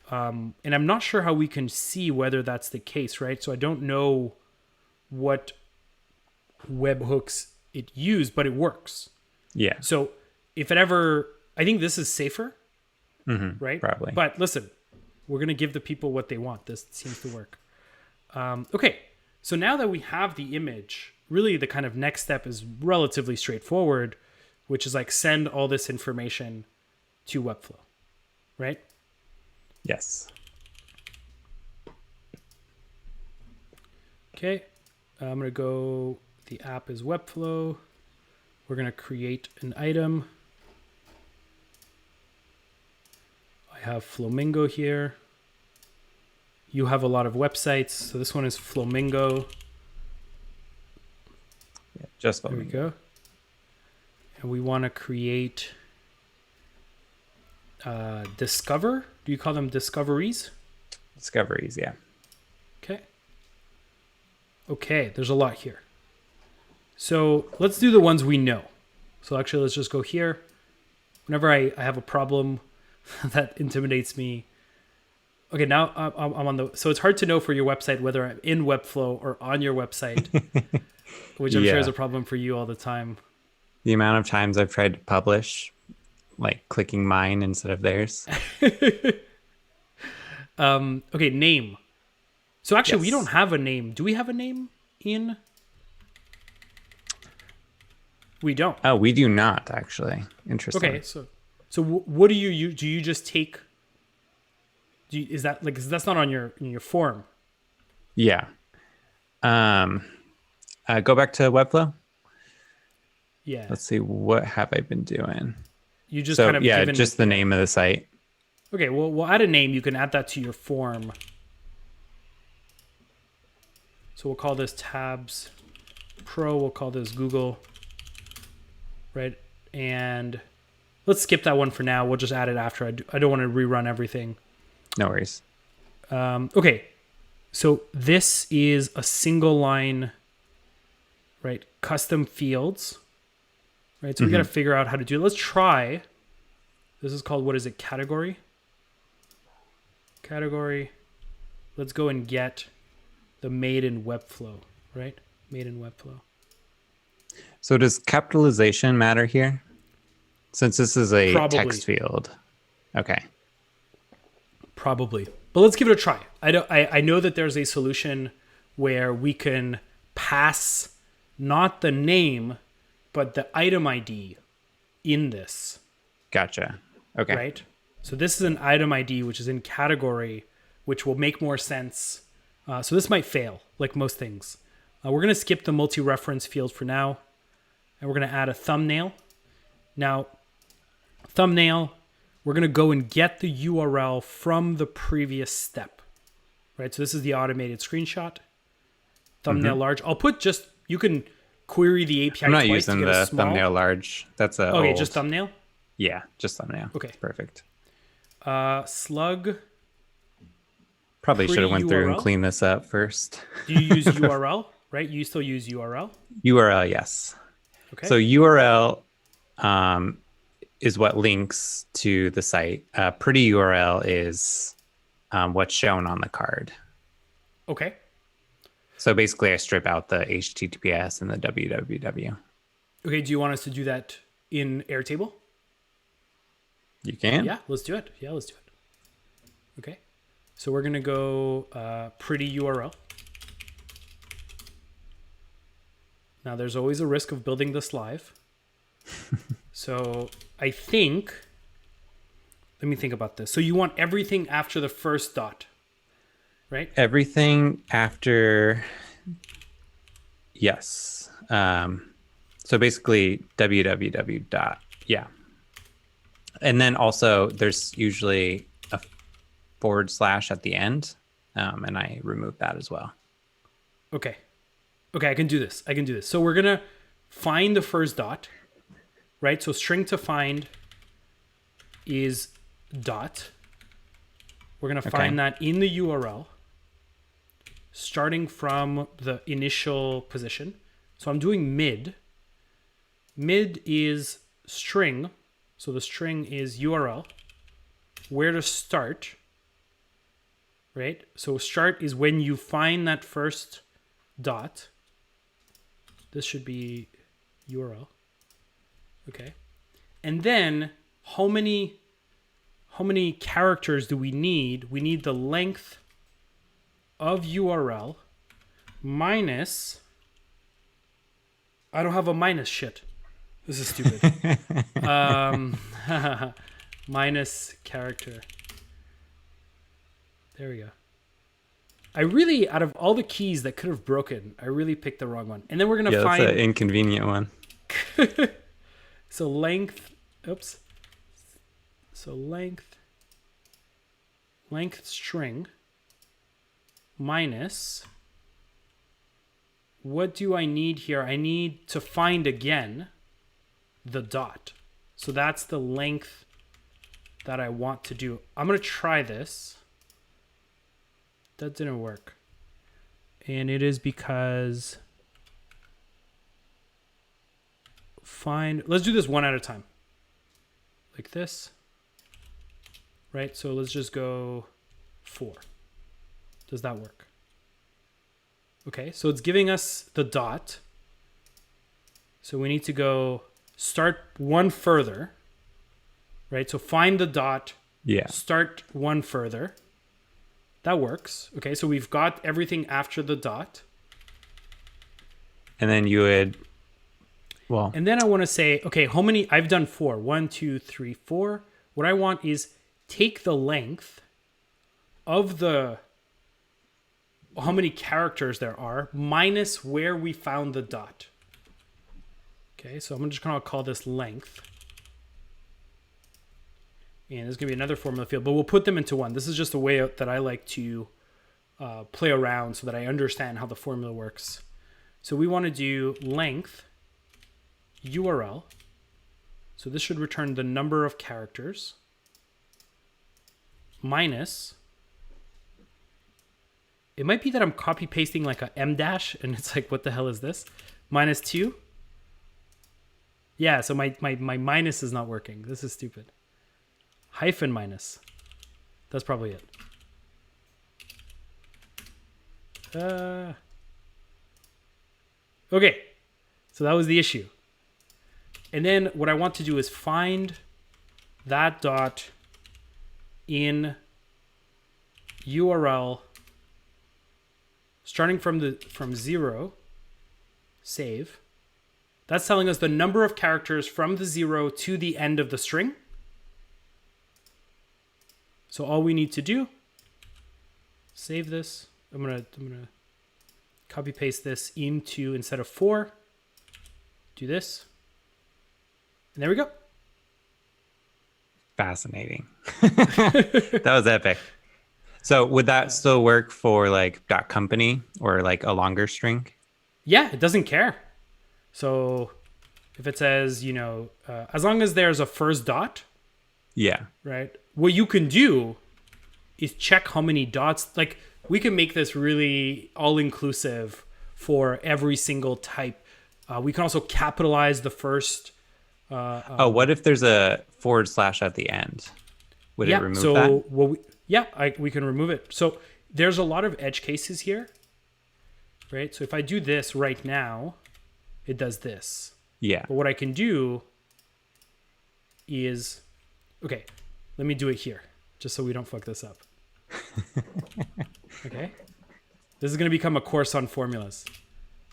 [SPEAKER 1] And I'm not sure how we can see whether that's the case, right? So I don't know what webhooks it used, but it works.
[SPEAKER 2] Yeah.
[SPEAKER 1] So if it ever, I think this is safer, right?
[SPEAKER 2] Probably.
[SPEAKER 1] But listen, we're going to give the people what they want. This seems to work. Okay. So now that we have the image, really the kind of next step is relatively straightforward, which is like send all this information to Webflow, right?
[SPEAKER 2] Yes.
[SPEAKER 1] Okay. I'm going to go, the app is Webflow. We're going to create an item. I have Flamingo here. You have a lot of websites. So this one is Flamingo.
[SPEAKER 2] Yeah, just Flamingo.
[SPEAKER 1] There we go. And we want to create Discover. Do you call them discoveries?
[SPEAKER 2] Discoveries, yeah.
[SPEAKER 1] Okay. Okay, there's a lot here. So let's do the ones we know. So actually, let's just go here. Whenever I have a problem that intimidates me, Okay, now I'm on the. So it's hard to know for your website whether I'm in Webflow or on your website, which I'm sure is
[SPEAKER 2] Yeah.
[SPEAKER 1] a problem for you all the time.
[SPEAKER 2] The amount of times I've tried to publish, like clicking mine instead of theirs.
[SPEAKER 1] Okay, name. So actually, we don't
[SPEAKER 2] Yes.
[SPEAKER 1] have a name. Do we have a name in? We don't.
[SPEAKER 2] Oh, we do not actually.
[SPEAKER 1] Okay,
[SPEAKER 2] Interesting.
[SPEAKER 1] so what do you use? Do you just take? Is that like? 'Cause that's not on your form.
[SPEAKER 2] Yeah. Um, go back to Webflow.
[SPEAKER 1] Yeah,
[SPEAKER 2] Let's see. What have I been doing?
[SPEAKER 1] you just
[SPEAKER 2] So
[SPEAKER 1] kind of
[SPEAKER 2] yeah,
[SPEAKER 1] given.
[SPEAKER 2] just the name of the site.
[SPEAKER 1] Okay, well, we'll add a name. You can add that to your form. So we'll call this tabs pro. We'll call this Google. Right, and let's skip that one for now. We'll just add it after. I don't want to rerun everything.
[SPEAKER 2] No worries.
[SPEAKER 1] Okay, so this is a single line, right? Custom fields, right? So we got to figure out how to do it. Let's try. This is called, what is it? Category. Category. Let's go and get the made in Webflow, right? Made in Webflow.
[SPEAKER 2] So does capitalization matter here? Since this is a
[SPEAKER 1] Probably.
[SPEAKER 2] text field. Okay.
[SPEAKER 1] Probably. But let's give it a try. I know that there's a solution where we can pass not the name, but the item ID in this.
[SPEAKER 2] Gotcha. Okay.
[SPEAKER 1] Right? So this is an item ID, which is in category, which will make more sense. So this might fail, like most things. We're going to skip the multi-reference field for now. And we're going to add a thumbnail. Now, thumbnail, we're going to go and get the URL from the previous step. Right? So this is the automated screenshot. Thumbnail large. I'll put just, you can query the API
[SPEAKER 2] I'm not
[SPEAKER 1] twice
[SPEAKER 2] using
[SPEAKER 1] to get a
[SPEAKER 2] the
[SPEAKER 1] small.
[SPEAKER 2] thumbnail large. That's a
[SPEAKER 1] Okay,
[SPEAKER 2] old.
[SPEAKER 1] just thumbnail?
[SPEAKER 2] Yeah, just thumbnail.
[SPEAKER 1] Okay.
[SPEAKER 2] It's perfect.
[SPEAKER 1] Slug.
[SPEAKER 2] Probably should have went through and
[SPEAKER 1] Pre-URL?
[SPEAKER 2] cleaned this up first.
[SPEAKER 1] Do you use URL? Right? You still use URL?
[SPEAKER 2] URL, yes.
[SPEAKER 1] Okay.
[SPEAKER 2] So URL is what links to the site. Pretty URL is what's shown on the card.
[SPEAKER 1] Okay.
[SPEAKER 2] So basically, I strip out the HTTPS and the www.
[SPEAKER 1] Okay. Do you want us to do that in Airtable?
[SPEAKER 2] You can?
[SPEAKER 1] Yeah, let's do it. Yeah, let's do it. Okay. So we're going to go pretty URL. Now, there's always a risk of building this live. So I think, let me think about this. So you want everything after the first dot, right?
[SPEAKER 2] Everything after, yes. So basically www dot, yeah. And then also there's usually a / at the end. And I remove that as well.
[SPEAKER 1] Okay. Okay, I can do this. So we're going to find the first dot, right? So string to find is dot. We're going to find that in the URL, starting from the initial position. So I'm doing mid. Mid is string. So the string is URL. Where to start, right? So start is when you find that first dot. This should be URL. Okay. And then how many characters do we need? We need the length of URL minus, I don't have a minus, shit. This is stupid. Minus character. There we go. I really, out of all the keys that could have broken, I really picked the wrong one. And then we're going to find...
[SPEAKER 2] that's an inconvenient one.
[SPEAKER 1] So length, oops. So length string minus, what do I need here? I need to find again the dot. So that's the length that I want to do. I'm going to try this. That didn't work. And it is because let's do this one at a time. Like this. Right? So let's just go 4. Does that work? Okay, so it's giving us the dot. So we need to go start one further, right? So find the dot, start one further. That works. Okay, so we've got everything after the dot.
[SPEAKER 2] And then you would,
[SPEAKER 1] and then I want to say, okay, how many? I've done 4. 1, 2, 3, 4. What I want is take the length of how many characters there are minus where we found the dot. Okay, so I'm just going to call this length. And there's going to be another formula field, but we'll put them into one. This is just a way that I like to play around so that I understand how the formula works. So we want to do length URL. So this should return the number of characters minus. It might be that I'm copy pasting like a M dash and it's like, what the hell is this? Minus 2. Yeah, so my minus is not working. This is stupid. Hyphen minus. That's probably it. Okay, so that was the issue. And then what I want to do is find that dot in URL starting from 0, save. That's telling us the number of characters from the 0 to the end of the string. So all we need to do, save this. I'm gonna copy paste this into, instead of 4, do this. And there we go.
[SPEAKER 2] Fascinating. That was epic. So would that still work for like .company or like a longer string?
[SPEAKER 1] Yeah, it doesn't care. So if it says, as long as there's a first dot, right? What you can do is check how many dots. Like we can make this really all-inclusive for every single type. We can also capitalize the first.
[SPEAKER 2] What if there's a / at the end? Would it remove that?
[SPEAKER 1] We can remove it. So there's a lot of edge cases here, right? So if I do this right now, it does this.
[SPEAKER 2] Yeah.
[SPEAKER 1] But what I can do is, okay, let me do it here, just so we don't fuck this up. Okay. This is going to become a course on formulas.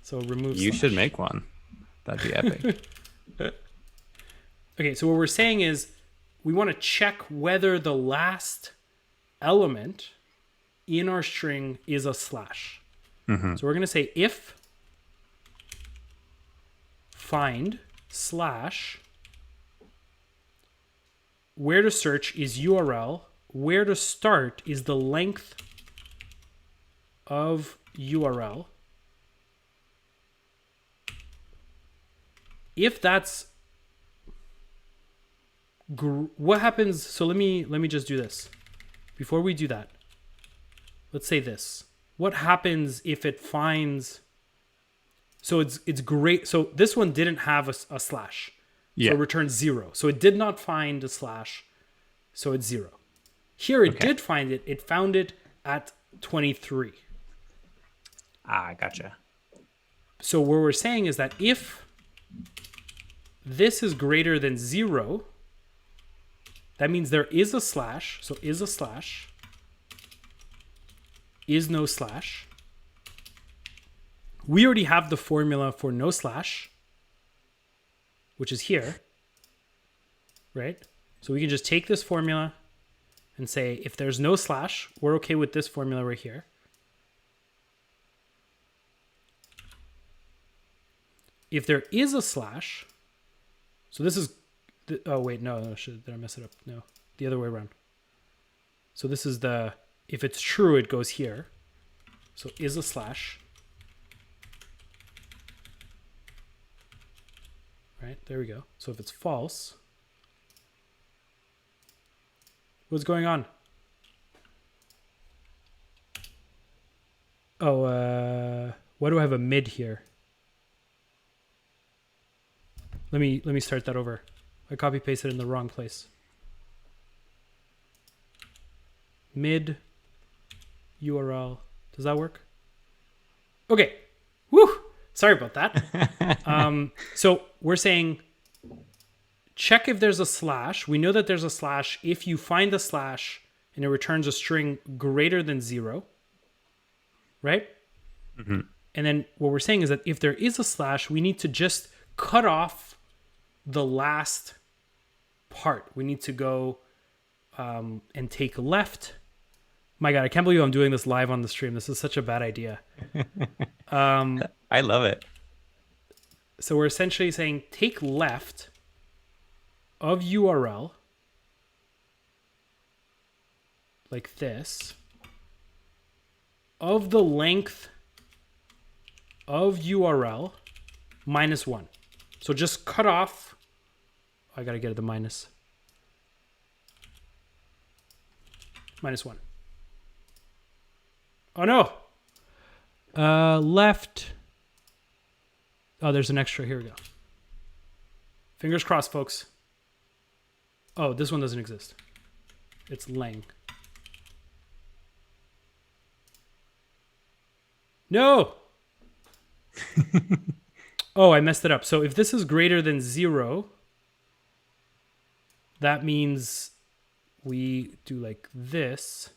[SPEAKER 1] So remove.
[SPEAKER 2] You should make one. That'd be epic.
[SPEAKER 1] Okay, so what we're saying is we want to check whether the last element in our string is a slash.
[SPEAKER 2] Mm-hmm.
[SPEAKER 1] So we're going to say if find slash where to search is URL, where to start is the length of URL. If that's what happens, so let me just do this. Before we do that, let's say this. What happens if it finds, so it's great. So this one didn't have a slash. So it returns 0. So it did not find a slash. So it's 0. Here it did find it. It found it at 23.
[SPEAKER 2] Gotcha.
[SPEAKER 1] So what we're saying is that if this is greater than 0, that means there is a slash. So is a slash, is no slash. We already have the formula for no slash, which is here, right? So we can just take this formula and say, if there's no slash, we're okay with this formula right here. If there is a slash, so this is, oh wait, no, did I mess it up? No, the other way around. So this is if it's true, it goes here. So is a slash. Right, there we go. So if it's false, what's going on? Oh, why do I have a mid here? Let me start that over. I copy pasted in the wrong place. Mid URL. Does that work? Okay. Woo! Sorry about that. So we're saying check if there's a slash. We know that there's a slash if you find the slash and it returns a string greater than 0, right?
[SPEAKER 2] Mm-hmm.
[SPEAKER 1] And then what we're saying is that if there is a slash, we need to just cut off the last part. We need to go and take left. My God, I can't believe I'm doing this live on the stream. This is such a bad idea.
[SPEAKER 2] I love it.
[SPEAKER 1] So we're essentially saying take left of URL like this of the length of URL -1. So just cut off. I got to get it the minus. -1. Oh no. Left. Oh, there's an extra. Here we go. Fingers crossed, folks. Oh, this one doesn't exist. It's lang. No. Oh, I messed it up. So if this is greater than 0, that means we do like this.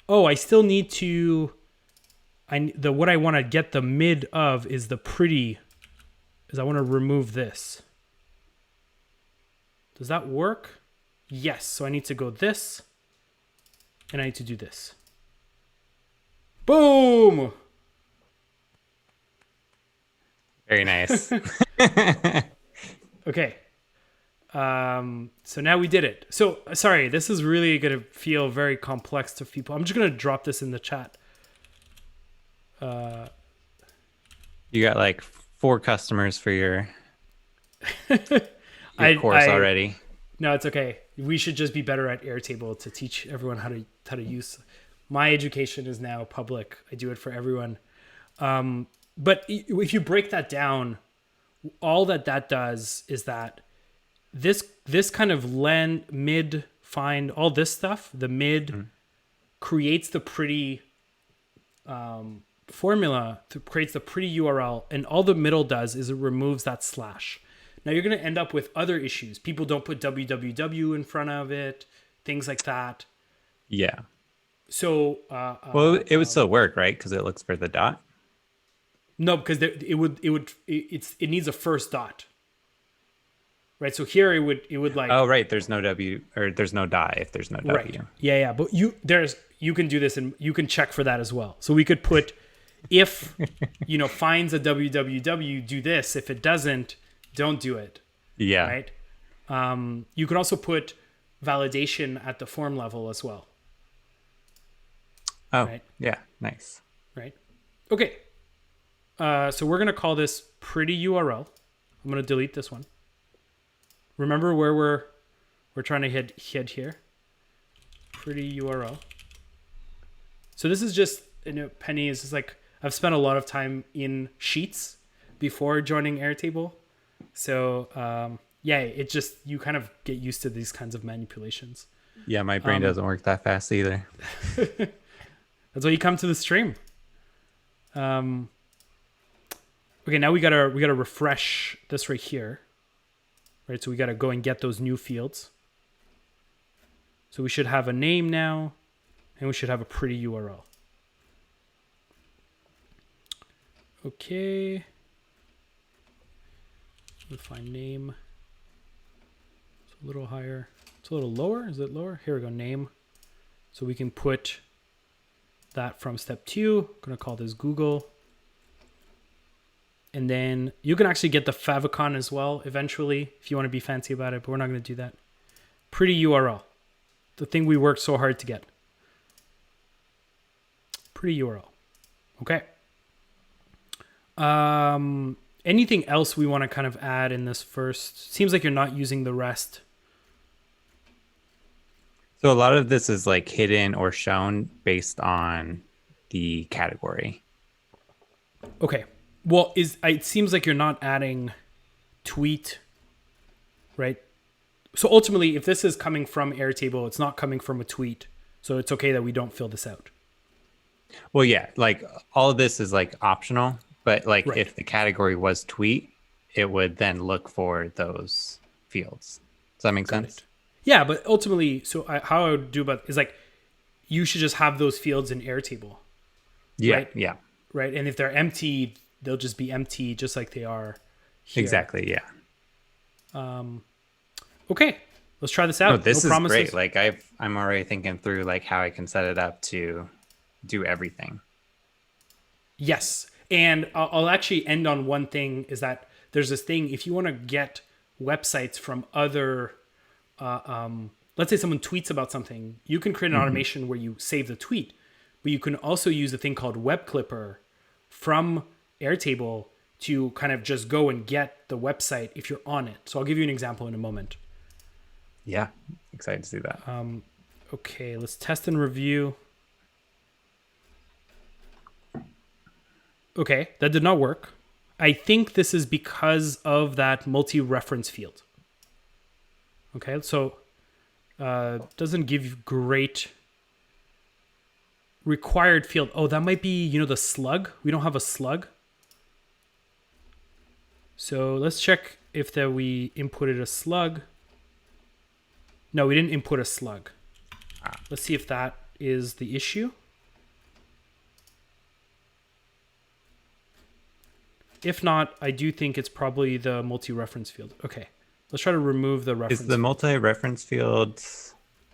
[SPEAKER 1] Oh, I still need to... what I want to get the mid of is the pretty... is I want to remove this. Does that work? Yes. So I need to go this. And I need to do this. Boom!
[SPEAKER 2] Very nice.
[SPEAKER 1] Okay. So now we did it. So sorry, this is really going to feel very complex to people. I'm just going to drop this in the chat.
[SPEAKER 2] You got like 4 customers for your course already.
[SPEAKER 1] No, it's okay. We should just be better at Airtable to teach everyone how to use. My education is now public. I do it for everyone. But if you break that down, all that does is that this kind of mid, find, all this stuff, the mid creates the pretty formula, creates the pretty URL, and all the middle does is it removes that slash. Now you're going to end up with other issues. People don't put www in front of it, things like that.
[SPEAKER 2] Yeah.
[SPEAKER 1] So
[SPEAKER 2] well, it would still work, right? Because it looks for the dot.
[SPEAKER 1] No, because it needs a first dot. Right. So here it would like.
[SPEAKER 2] Oh, right. There's no W or there's no dot if there's no W.
[SPEAKER 1] Right. Yeah. But you can do this and you can check for that as well. So we could put if finds a www, do this. If it doesn't, don't do it.
[SPEAKER 2] Yeah.
[SPEAKER 1] Right. You can also put validation at the form level as well.
[SPEAKER 2] Oh, right? Yeah. Nice.
[SPEAKER 1] Right. Okay. So we're going to call this pretty URL. I'm going to delete this one. Remember where we're trying to head here. Pretty URL. So this is just pennies. It's like I've spent a lot of time in Sheets before joining Airtable. So it just, you kind of get used to these kinds of manipulations.
[SPEAKER 2] Yeah, my brain doesn't work that fast either.
[SPEAKER 1] That's why you come to the stream. Okay, now we gotta refresh this right here. Right, so we gotta go and get those new fields. So we should have a name now, and we should have a pretty URL. Okay. We'll find name. It's a little higher. It's a little lower. Is it lower? Here we go, name. So we can put that from step 2. I'm gonna call this Google. And then you can actually get the favicon as well eventually if you want to be fancy about it, but we're not going to do that. Pretty URL. The thing we worked so hard to get. Pretty URL. Okay. Anything else we want to kind of add in this first? Seems like you're not using the rest.
[SPEAKER 2] So a lot of this is like hidden or shown based on the category.
[SPEAKER 1] Okay. Well, it seems like you're not adding tweet, right? So ultimately, if this is coming from Airtable, it's not coming from a tweet. So it's okay that we don't fill this out.
[SPEAKER 2] Well, yeah, like all of this is like optional, but like
[SPEAKER 1] Right.
[SPEAKER 2] if the category was tweet, it would then look for those fields. Does that make
[SPEAKER 1] Got
[SPEAKER 2] sense?
[SPEAKER 1] it. Yeah, but ultimately, how I would do about is like you should just have those fields in Airtable,
[SPEAKER 2] Yeah,
[SPEAKER 1] right?
[SPEAKER 2] yeah,
[SPEAKER 1] Right. And if they're empty, they'll just be empty, just like they are here.
[SPEAKER 2] exactly. Yeah.
[SPEAKER 1] Okay, let's try this
[SPEAKER 2] No,
[SPEAKER 1] out. No
[SPEAKER 2] this is great.
[SPEAKER 1] promises.
[SPEAKER 2] Like I'm already thinking through like how I can set it up to do everything.
[SPEAKER 1] Yes. And I'll actually end on one thing is that there's this thing, if you want to get websites from other, let's say someone tweets about something, you can create an
[SPEAKER 2] Hmm.
[SPEAKER 1] automation where you save the tweet, but you can also use a thing called Web Clipper from Airtable to kind of just go and get the website if you're on it. So I'll give you an example in a moment.
[SPEAKER 2] Yeah, excited to see that.
[SPEAKER 1] Okay, let's test and review. Okay, that did not work. I think this is because of that multi-reference field. Okay, so doesn't give you great required field. Oh, that might be, the slug. We don't have a slug. So let's check if that we inputted a slug. No, we didn't input a slug. Let's see if that is the issue. If not, I do think it's probably the multi-reference field. Okay, let's try to remove the reference
[SPEAKER 2] Is the
[SPEAKER 1] field.
[SPEAKER 2] multi-reference field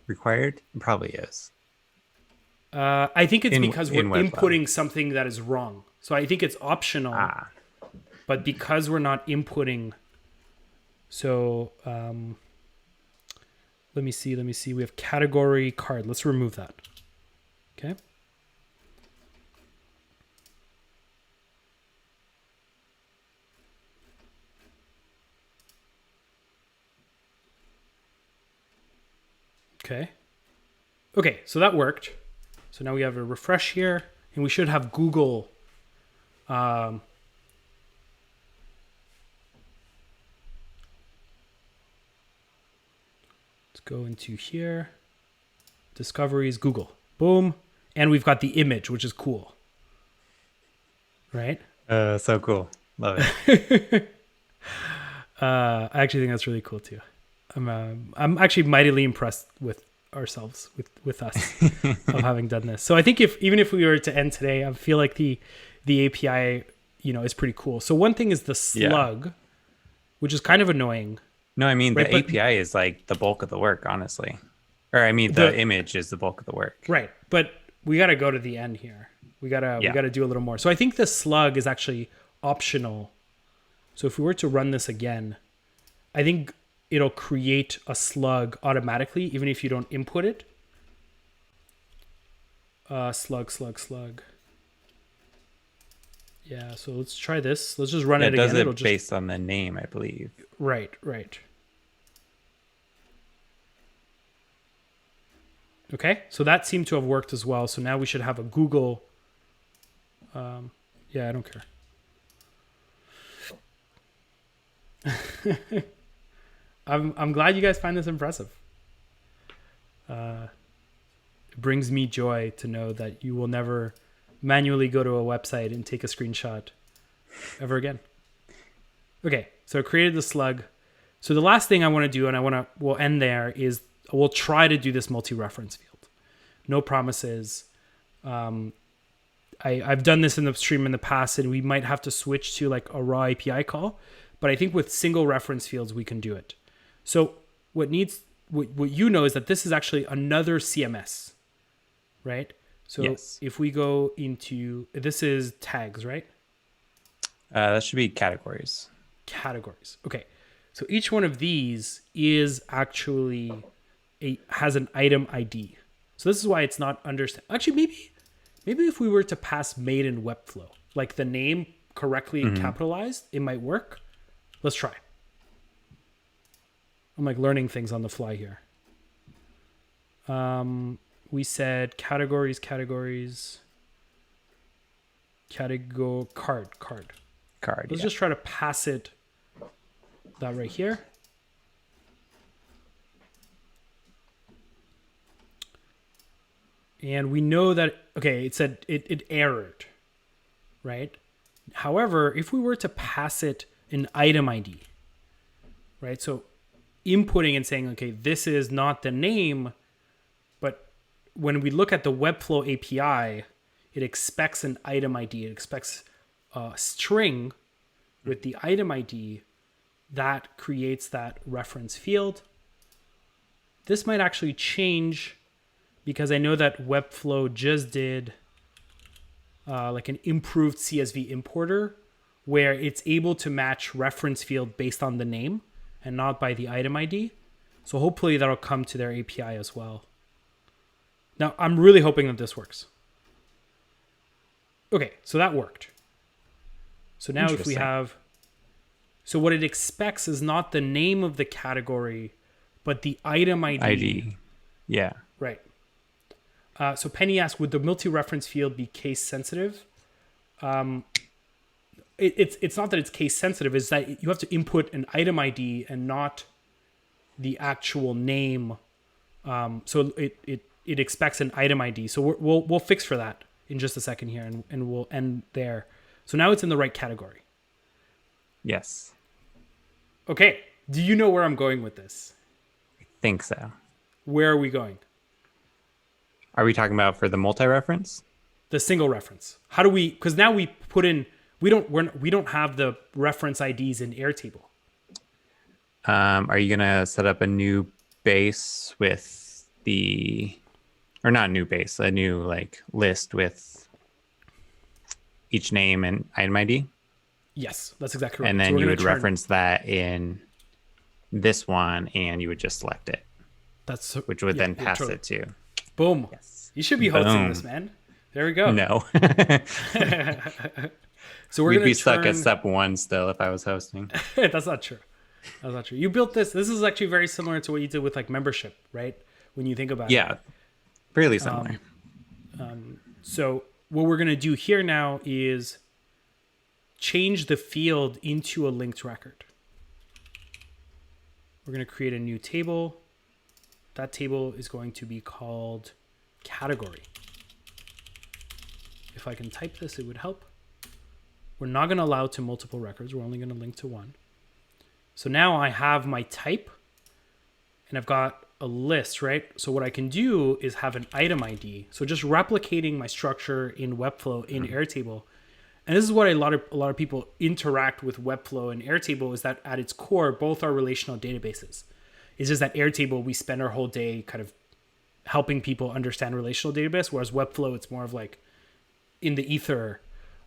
[SPEAKER 2] required? It probably is.
[SPEAKER 1] I think it's because we're
[SPEAKER 2] In Webflow.
[SPEAKER 1] inputting something that is wrong. So I think it's optional,
[SPEAKER 2] Ah,
[SPEAKER 1] but because we're not inputting, so let me see. We have category card. Let's remove that. Okay. Okay. Okay, so that worked. So now we have a refresh here, and we should have Google. Let's go into here. Discoveries, Google. Boom. And we've got the image, which is cool. Right?
[SPEAKER 2] so cool. Love it.
[SPEAKER 1] I actually think that's really cool too. I'm actually mightily impressed with ourselves, with us, of having done this. So I think even if we were to end today, I feel like the API, is pretty cool. So one thing is the
[SPEAKER 2] Yeah.
[SPEAKER 1] slug, which is kind of annoying.
[SPEAKER 2] No, I mean, the
[SPEAKER 1] Right, but
[SPEAKER 2] API is like the bulk of the work, honestly. Or I mean, the
[SPEAKER 1] the
[SPEAKER 2] image is the bulk of the work.
[SPEAKER 1] right, but we got to go to the end here. We
[SPEAKER 2] Yeah.
[SPEAKER 1] gotta do a little more. So I think the slug is actually optional. So if we were to run this again, I think it'll create a slug automatically, even if you don't input it. Slug. Yeah, so let's try this. Let's just run
[SPEAKER 2] Yeah,
[SPEAKER 1] it
[SPEAKER 2] it does
[SPEAKER 1] again. It'll
[SPEAKER 2] it
[SPEAKER 1] just
[SPEAKER 2] based on the name, I believe.
[SPEAKER 1] right. Okay, so that seemed to have worked as well. So now we should have a Google. Yeah, I don't care. I'm glad you guys find this impressive. It brings me joy to know that you will never manually go to a website and take a screenshot ever again. Okay, so I created the slug. So the last thing I want to do, and we'll end there, is we'll try to do this multi-reference field. No promises. I've done this in the stream in the past, and we might have to switch to like a raw API call, but I think with single reference fields we can do it. So what you know is that this is actually another CMS, right? So
[SPEAKER 2] Yes.
[SPEAKER 1] if we go into, this is tags, right?
[SPEAKER 2] That should be categories.
[SPEAKER 1] Categories. Okay. So each one of these is actually has an item ID. So this is why it's not actually maybe if we were to pass made in Webflow, like the name correctly capitalized, it might work. Let's try. I'm like learning things on the fly here. We said categories, category card. Let's just try to pass it that right here. And we know that, okay, it said it errored, right? However, if we were to pass it an item ID, right? So inputting and saying, okay, this is not the name, but when we look at the Webflow API, it expects an item ID. It expects a string with the item ID that creates that reference field. This might actually change because I know that Webflow just did like an improved CSV importer where it's able to match reference field based on the name and not by the item ID. So hopefully that'll come to their API as well. Now, I'm really hoping that this works. Okay, so that worked. So now if we have... So what it expects is not the name of the category, but the item ID.
[SPEAKER 2] Yeah.
[SPEAKER 1] Right. So Penny asked, would the multi-reference field be case sensitive? It's not that it's case sensitive, it's that you have to input an item ID and not the actual name. So it expects an item ID. So we'll fix for that in just a second here, and we'll end there. So now it's in the right category.
[SPEAKER 2] Yes.
[SPEAKER 1] Okay. Do you know where I'm going with this?
[SPEAKER 2] I think so.
[SPEAKER 1] Where are we going?
[SPEAKER 2] Are we talking about for the multi-reference?
[SPEAKER 1] The single reference. How do we? Because now we put in. We don't have the reference IDs in Airtable.
[SPEAKER 2] Are you gonna set up a new base with or not a new base, a new like list with each name and item ID?
[SPEAKER 1] Yes, that's exactly right.
[SPEAKER 2] And then you would reference that in this one, and you would just select it. Which would then pass it to.
[SPEAKER 1] Boom. Yes. You should be hosting this, man. There we go.
[SPEAKER 2] No.
[SPEAKER 1] So we're
[SPEAKER 2] We'd be stuck at step 1 still if I was hosting.
[SPEAKER 1] That's not true. That's not true. You built this. This is actually very similar to what you did with like membership, right? When you think about it.
[SPEAKER 2] Yeah, really similar.
[SPEAKER 1] So what we're going to do here now is change the field into a linked record. We're going to create a new table. That table is going to be called category. If I can type this, it would help. We're not going to allow to multiple records. We're only going to link to one. So now I have my type and I've got a list, right? So what I can do is have an item ID. So just replicating my structure in Webflow in Airtable. And this is what a lot of people interact with Webflow and Airtable, is that at its core, both are relational databases. It's just that Airtable, we spend our whole day kind of helping people understand relational database, whereas Webflow, it's more of like in the ether.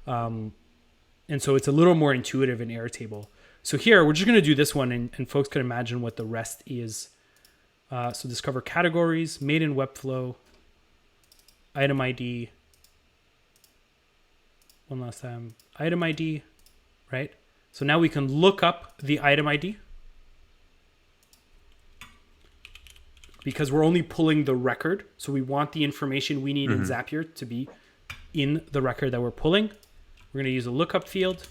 [SPEAKER 1] And so it's a little more intuitive in Airtable. So here, we're just going to do this one, and folks can imagine what the rest is. So discover categories, made in Webflow, item ID. One last time, item ID, right? So now we can look up the item ID because we're only pulling the record. So we want the information we need in Zapier to be in the record that we're pulling. We're going to use a lookup field,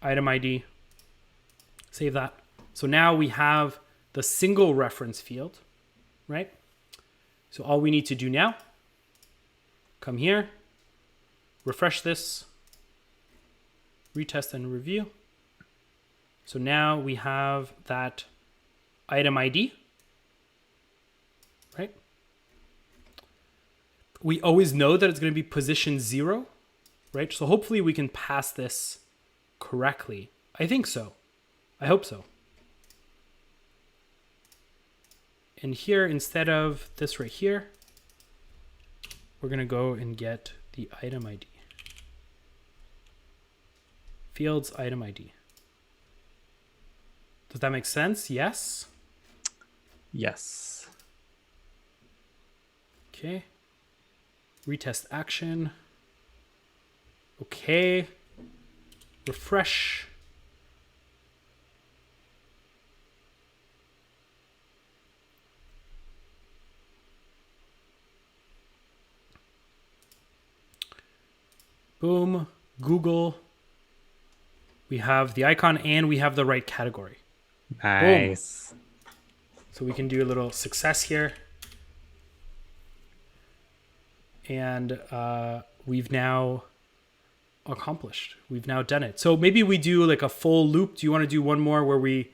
[SPEAKER 1] item ID, save that. So now we have the single reference field, right? So all we need to do now, come here, refresh this, retest and review. So now we have that item ID, right? We always know that it's going to be position 0, right? So hopefully we can pass this correctly. I think so. I hope so. And here, instead of this right here, we're going to go and get the item ID. Fields item ID. Does that make sense? Yes?
[SPEAKER 2] Yes.
[SPEAKER 1] Okay. Retest action. Okay. Refresh. Boom. Google. We have the icon and we have the right category.
[SPEAKER 2] Nice.
[SPEAKER 1] Boom. So we can do a little success here. and we've now accomplished. We've now done it. So maybe we do like a full loop. Do you want to do one more where we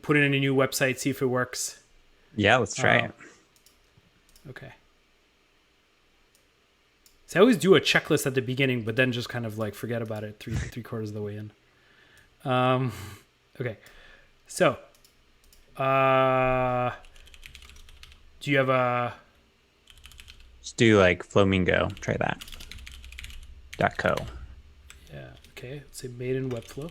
[SPEAKER 1] put in a new website, see if it works?
[SPEAKER 2] Yeah, let's try it.
[SPEAKER 1] Okay. So I always do a checklist at the beginning, but then just kind of like forget about it three quarters of the way in. Okay. So, do you have a...
[SPEAKER 2] Just do like Flamingo. Try that. .co.
[SPEAKER 1] Yeah. Okay. Let's say made in Webflow.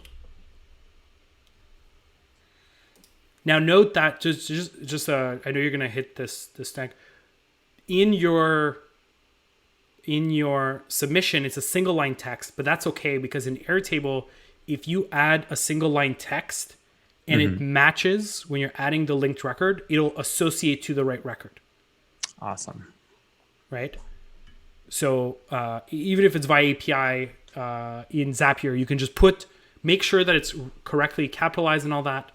[SPEAKER 1] Now note that just I know you're gonna hit this tag in your submission. It's a single line text, but that's okay because in Airtable, if you add a single line text and it matches when you're adding the linked record, it'll associate to the right record.
[SPEAKER 2] Awesome.
[SPEAKER 1] Right. So even if it's via API in Zapier, you can just make sure that it's correctly capitalized and all that.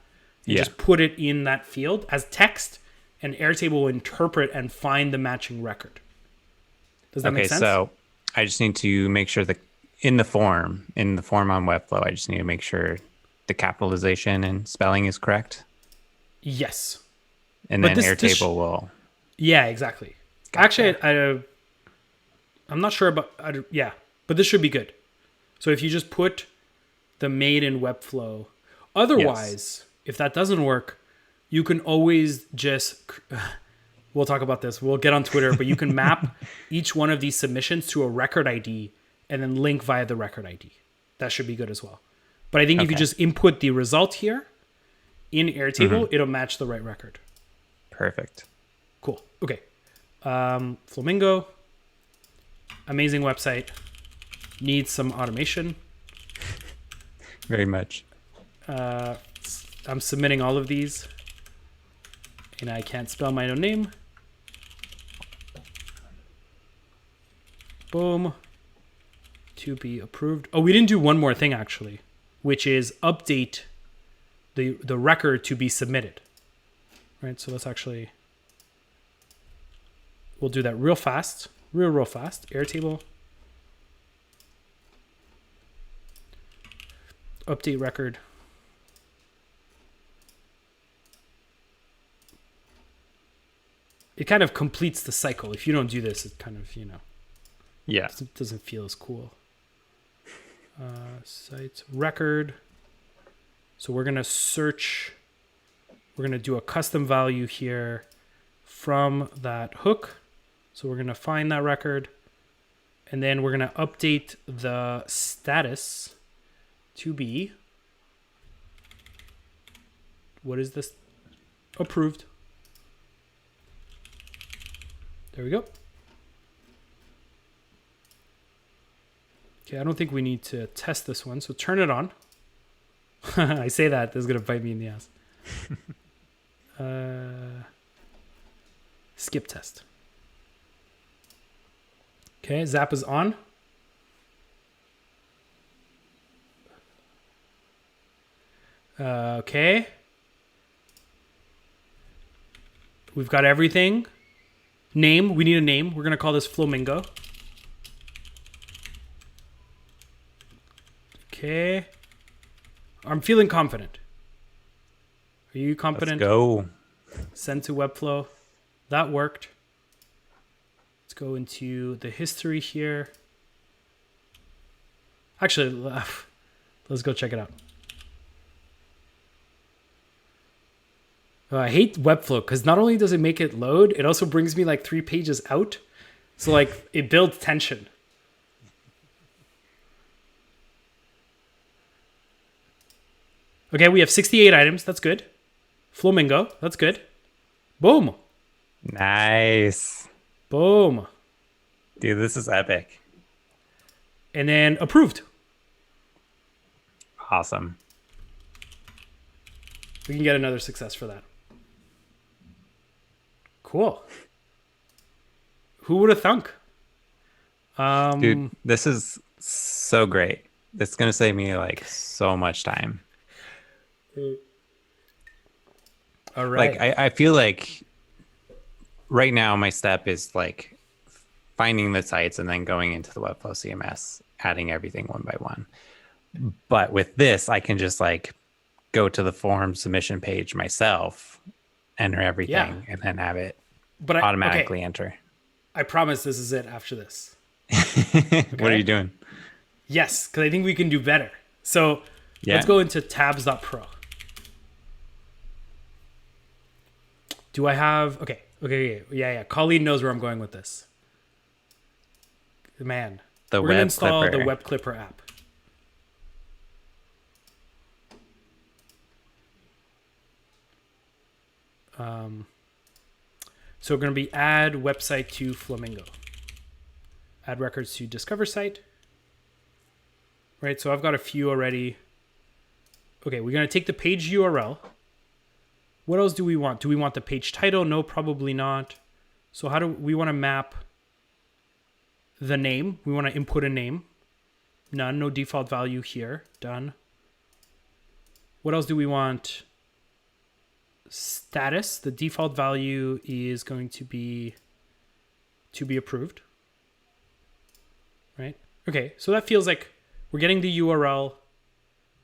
[SPEAKER 1] And just put it in that field as text, and Airtable will interpret and find the matching record. Does that make sense?
[SPEAKER 2] Okay, so I just need to make sure that in the form on Webflow, I just need to make sure the capitalization and spelling is correct.
[SPEAKER 1] Yes.
[SPEAKER 2] And then Airtable will...
[SPEAKER 1] Yeah, exactly. Gotcha. Actually, I'm not sure about... but this should be good. So if you just put the made in Webflow... Otherwise... Yes. If that doesn't work, you can always just, we'll talk about this. We'll get on Twitter, but you can map each one of these submissions to a record ID and then link via the record ID. That should be good as well. But I think if you just input the result here in Airtable, it'll match the right record.
[SPEAKER 2] Perfect.
[SPEAKER 1] Cool. Okay. Flamingo, amazing website, needs some automation.
[SPEAKER 2] Very much.
[SPEAKER 1] I'm submitting all of these, and I can't spell my own name. Boom. To be approved. Oh, we didn't do one more thing, actually, which is update the record to be submitted. Right, so let's actually... We'll do that real fast. Real fast. Airtable. Update record. It kind of completes the cycle. If you don't do this, it kind of, doesn't feel as cool. Sites record. So we're going to search. We're going to do a custom value here from that hook. So we're going to find that record. And then we're going to update the status to be, what is this? Approved. There we go. Okay, I don't think we need to test this one, so turn it on. I say that, this is going to bite me in the ass. Skip test. Okay, Zap is on. Okay. We've got everything. Name, we need a name. We're going to call this Flamingo. Okay. I'm feeling confident. Are you confident?
[SPEAKER 2] Let's go.
[SPEAKER 1] Send to Webflow. That worked. Let's go into the history here. Actually, let's go check it out. I hate Webflow because not only does it make it load, it also brings me like 3 pages out. So like it builds tension. Okay, we have 68 items. That's good. Flamingo. That's good. Boom.
[SPEAKER 2] Nice.
[SPEAKER 1] Boom.
[SPEAKER 2] Dude, this is epic.
[SPEAKER 1] And then approved.
[SPEAKER 2] Awesome.
[SPEAKER 1] We can get another success for that. Cool. Who would have thunk?
[SPEAKER 2] Dude, this is so great. It's going to save me like so much time.
[SPEAKER 1] All right.
[SPEAKER 2] Like I feel like right now my step is like finding the sites and then going into the Webflow CMS, adding everything one by one. But with this, I can just like go to the form submission page myself, enter everything, and then have it automatically enter.
[SPEAKER 1] I promise this is it after this.
[SPEAKER 2] What are you doing?
[SPEAKER 1] Yes, because I think we can do better. So let's go into tabs.pro. Do I have... Okay. Yeah. Colleen knows where I'm going with this. Man. We're going to install the Web Clipper app. So we're going to be add website to Flamingo. Add records to Discover site. Right, so I've got a few already. Okay, we're going to take the page URL. What else do we want? Do we want the page title? No, probably not. So how do we want to map the name? We want to input a name. None, no default value here. Done. What else do we want? Status. The default value is going to be approved. Right? Okay, so that feels like we're getting the URL.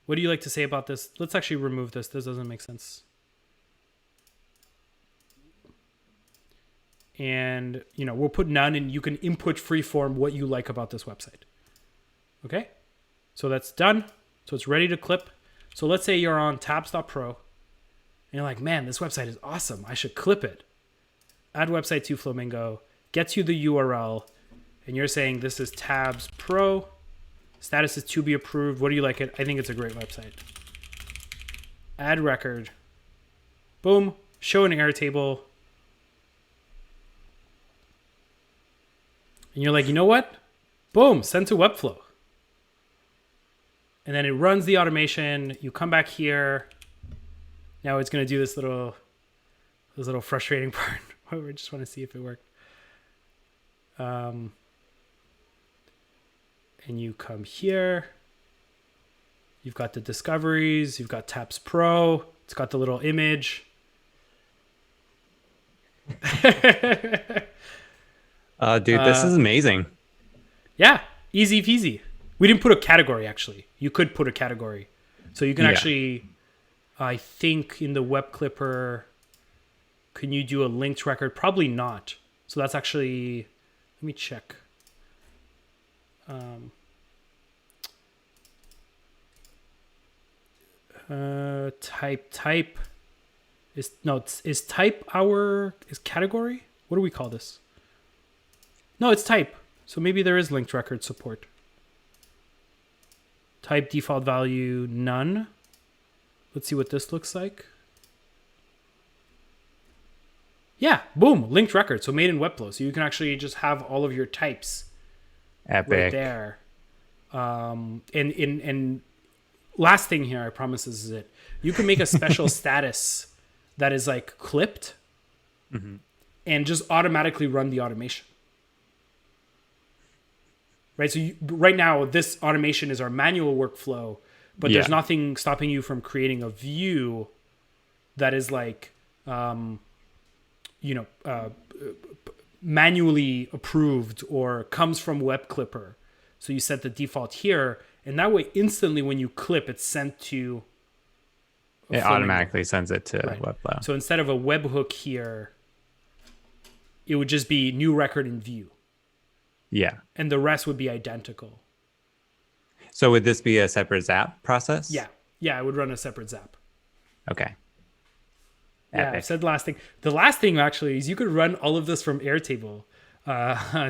[SPEAKER 1] What do you like to say about this? Let's actually remove this. This doesn't make sense. And, we'll put none, and you can input freeform what you like about this website. Okay? So that's done. So it's ready to clip. So let's say you're on tabs.pro, and you're like, man, this website is awesome. I should clip it. Add website to Flamingo. Gets you the URL, and you're saying this is tabs pro. Status is to be approved. What do you like it? I think it's a great website. Add record. Boom. Show an Airtable. And you're like, you know what? Boom. Send to Webflow. And then it runs the automation. You come back here. Now it's going to do this little frustrating part where we just want to see if it worked. And you come here. You've got the discoveries. You've got Tabs Pro. It's got the little image.
[SPEAKER 2] Dude, this is amazing.
[SPEAKER 1] Yeah, easy peasy. We didn't put a category, actually. You could put a category. So you can actually, I think in the Web Clipper, can you do a linked record? Probably not. So that's actually, let me check. Type is type is category? What do we call this? No, it's type. So maybe there is linked record support. Type default value none. Let's see what this looks like. Yeah, boom, linked record. So made in Webflow. So you can actually just have all of your types right there. And last thing here, I promise this is it. You can make a special status that is like clipped and just automatically run the automation. Right. So right now, this automation is our manual workflow, but there's nothing stopping you from creating a view that is like, manually approved or comes from Web Clipper. So you set the default here, and that way, instantly when you clip, it's sent to.
[SPEAKER 2] It automatically sends it to Webflow.
[SPEAKER 1] So instead of a webhook here, it would just be new record in view.
[SPEAKER 2] Yeah.
[SPEAKER 1] And the rest would be identical.
[SPEAKER 2] So would this be a separate Zap process?
[SPEAKER 1] Yeah. Yeah, I would run a separate Zap.
[SPEAKER 2] Okay.
[SPEAKER 1] Yeah, I said the last thing. The last thing actually is you could run all of this from Airtable.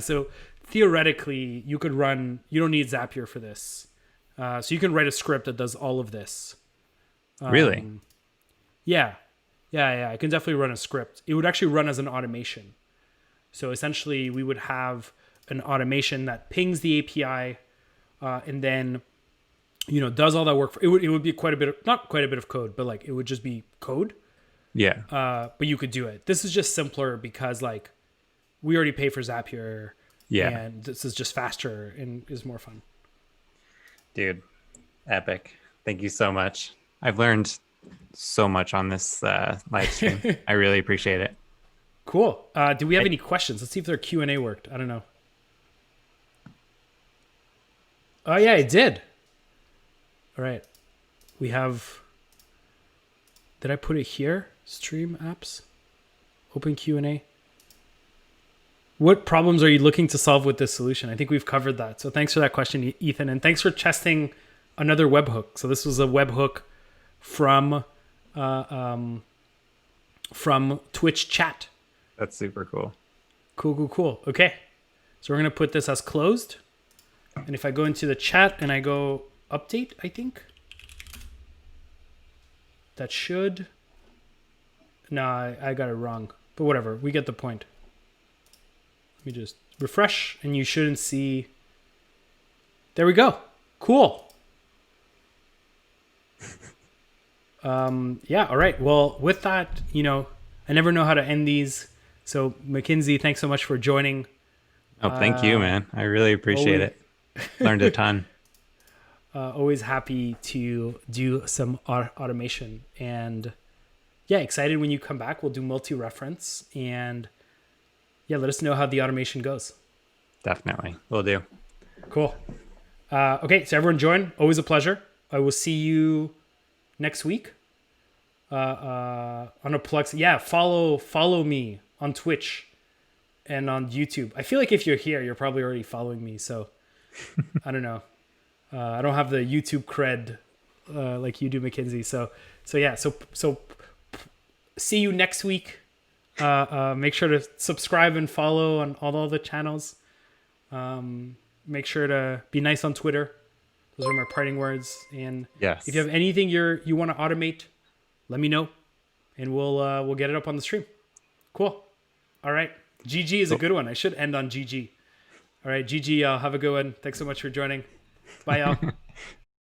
[SPEAKER 1] So theoretically, you could run, you don't need Zapier for this. So you can write a script that does all of this.
[SPEAKER 2] Really?
[SPEAKER 1] Yeah. I can definitely run a script. It would actually run as an automation. So essentially, we would have an automation that pings the API and then, does all that work. It would be not quite a bit of code, but like it would just be code.
[SPEAKER 2] Yeah.
[SPEAKER 1] But you could do it. This is just simpler because like we already pay for Zapier.
[SPEAKER 2] Yeah.
[SPEAKER 1] And this is just faster and is more fun.
[SPEAKER 2] Dude, epic. Thank you so much. I've learned so much on this live stream. I really appreciate it.
[SPEAKER 1] Cool. Do we have any questions? Let's see if their Q&A worked. I don't know. Oh yeah, I did. All right. We have, did I put it here? Stream apps, open Q&A. What problems are you looking to solve with this solution? I think we've covered that. So thanks for that question, Ethan. And thanks for testing another webhook. So this was a webhook from Twitch chat.
[SPEAKER 2] That's super cool.
[SPEAKER 1] Cool. Okay. So we're going to put this as closed. And if I go into the chat and I go update, I think that should, no, I got it wrong, but whatever. We get the point. Let me just refresh and you shouldn't see. There we go. Cool. Yeah. All right. Well, with that, I never know how to end these. So Mackenzie, thanks so much for joining.
[SPEAKER 2] Oh, thank you, man. I really appreciate it. Learned a ton.
[SPEAKER 1] Always happy to do some automation, and yeah, excited when you come back. We'll do multi-reference, and yeah, let us know how the automation goes.
[SPEAKER 2] Definitely. Will do.
[SPEAKER 1] Cool. Okay. So everyone join. Always a pleasure. I will see you next week. On a Plex. Yeah. Follow me on Twitch and on YouTube. I feel like if you're here, you're probably already following me. So I don't know. I don't have the YouTube cred like you do, Mackenzie. So yeah. So see you next week. Make sure to subscribe and follow on all the channels. Make sure to be nice on Twitter. Those are my parting words. And
[SPEAKER 2] yes,
[SPEAKER 1] if you have anything you want to automate, let me know, and we'll get it up on the stream. Cool. All right. GG is a good one. I should end on GG. All right, GG. Have a good one. Thanks so much for joining. Bye, y'all.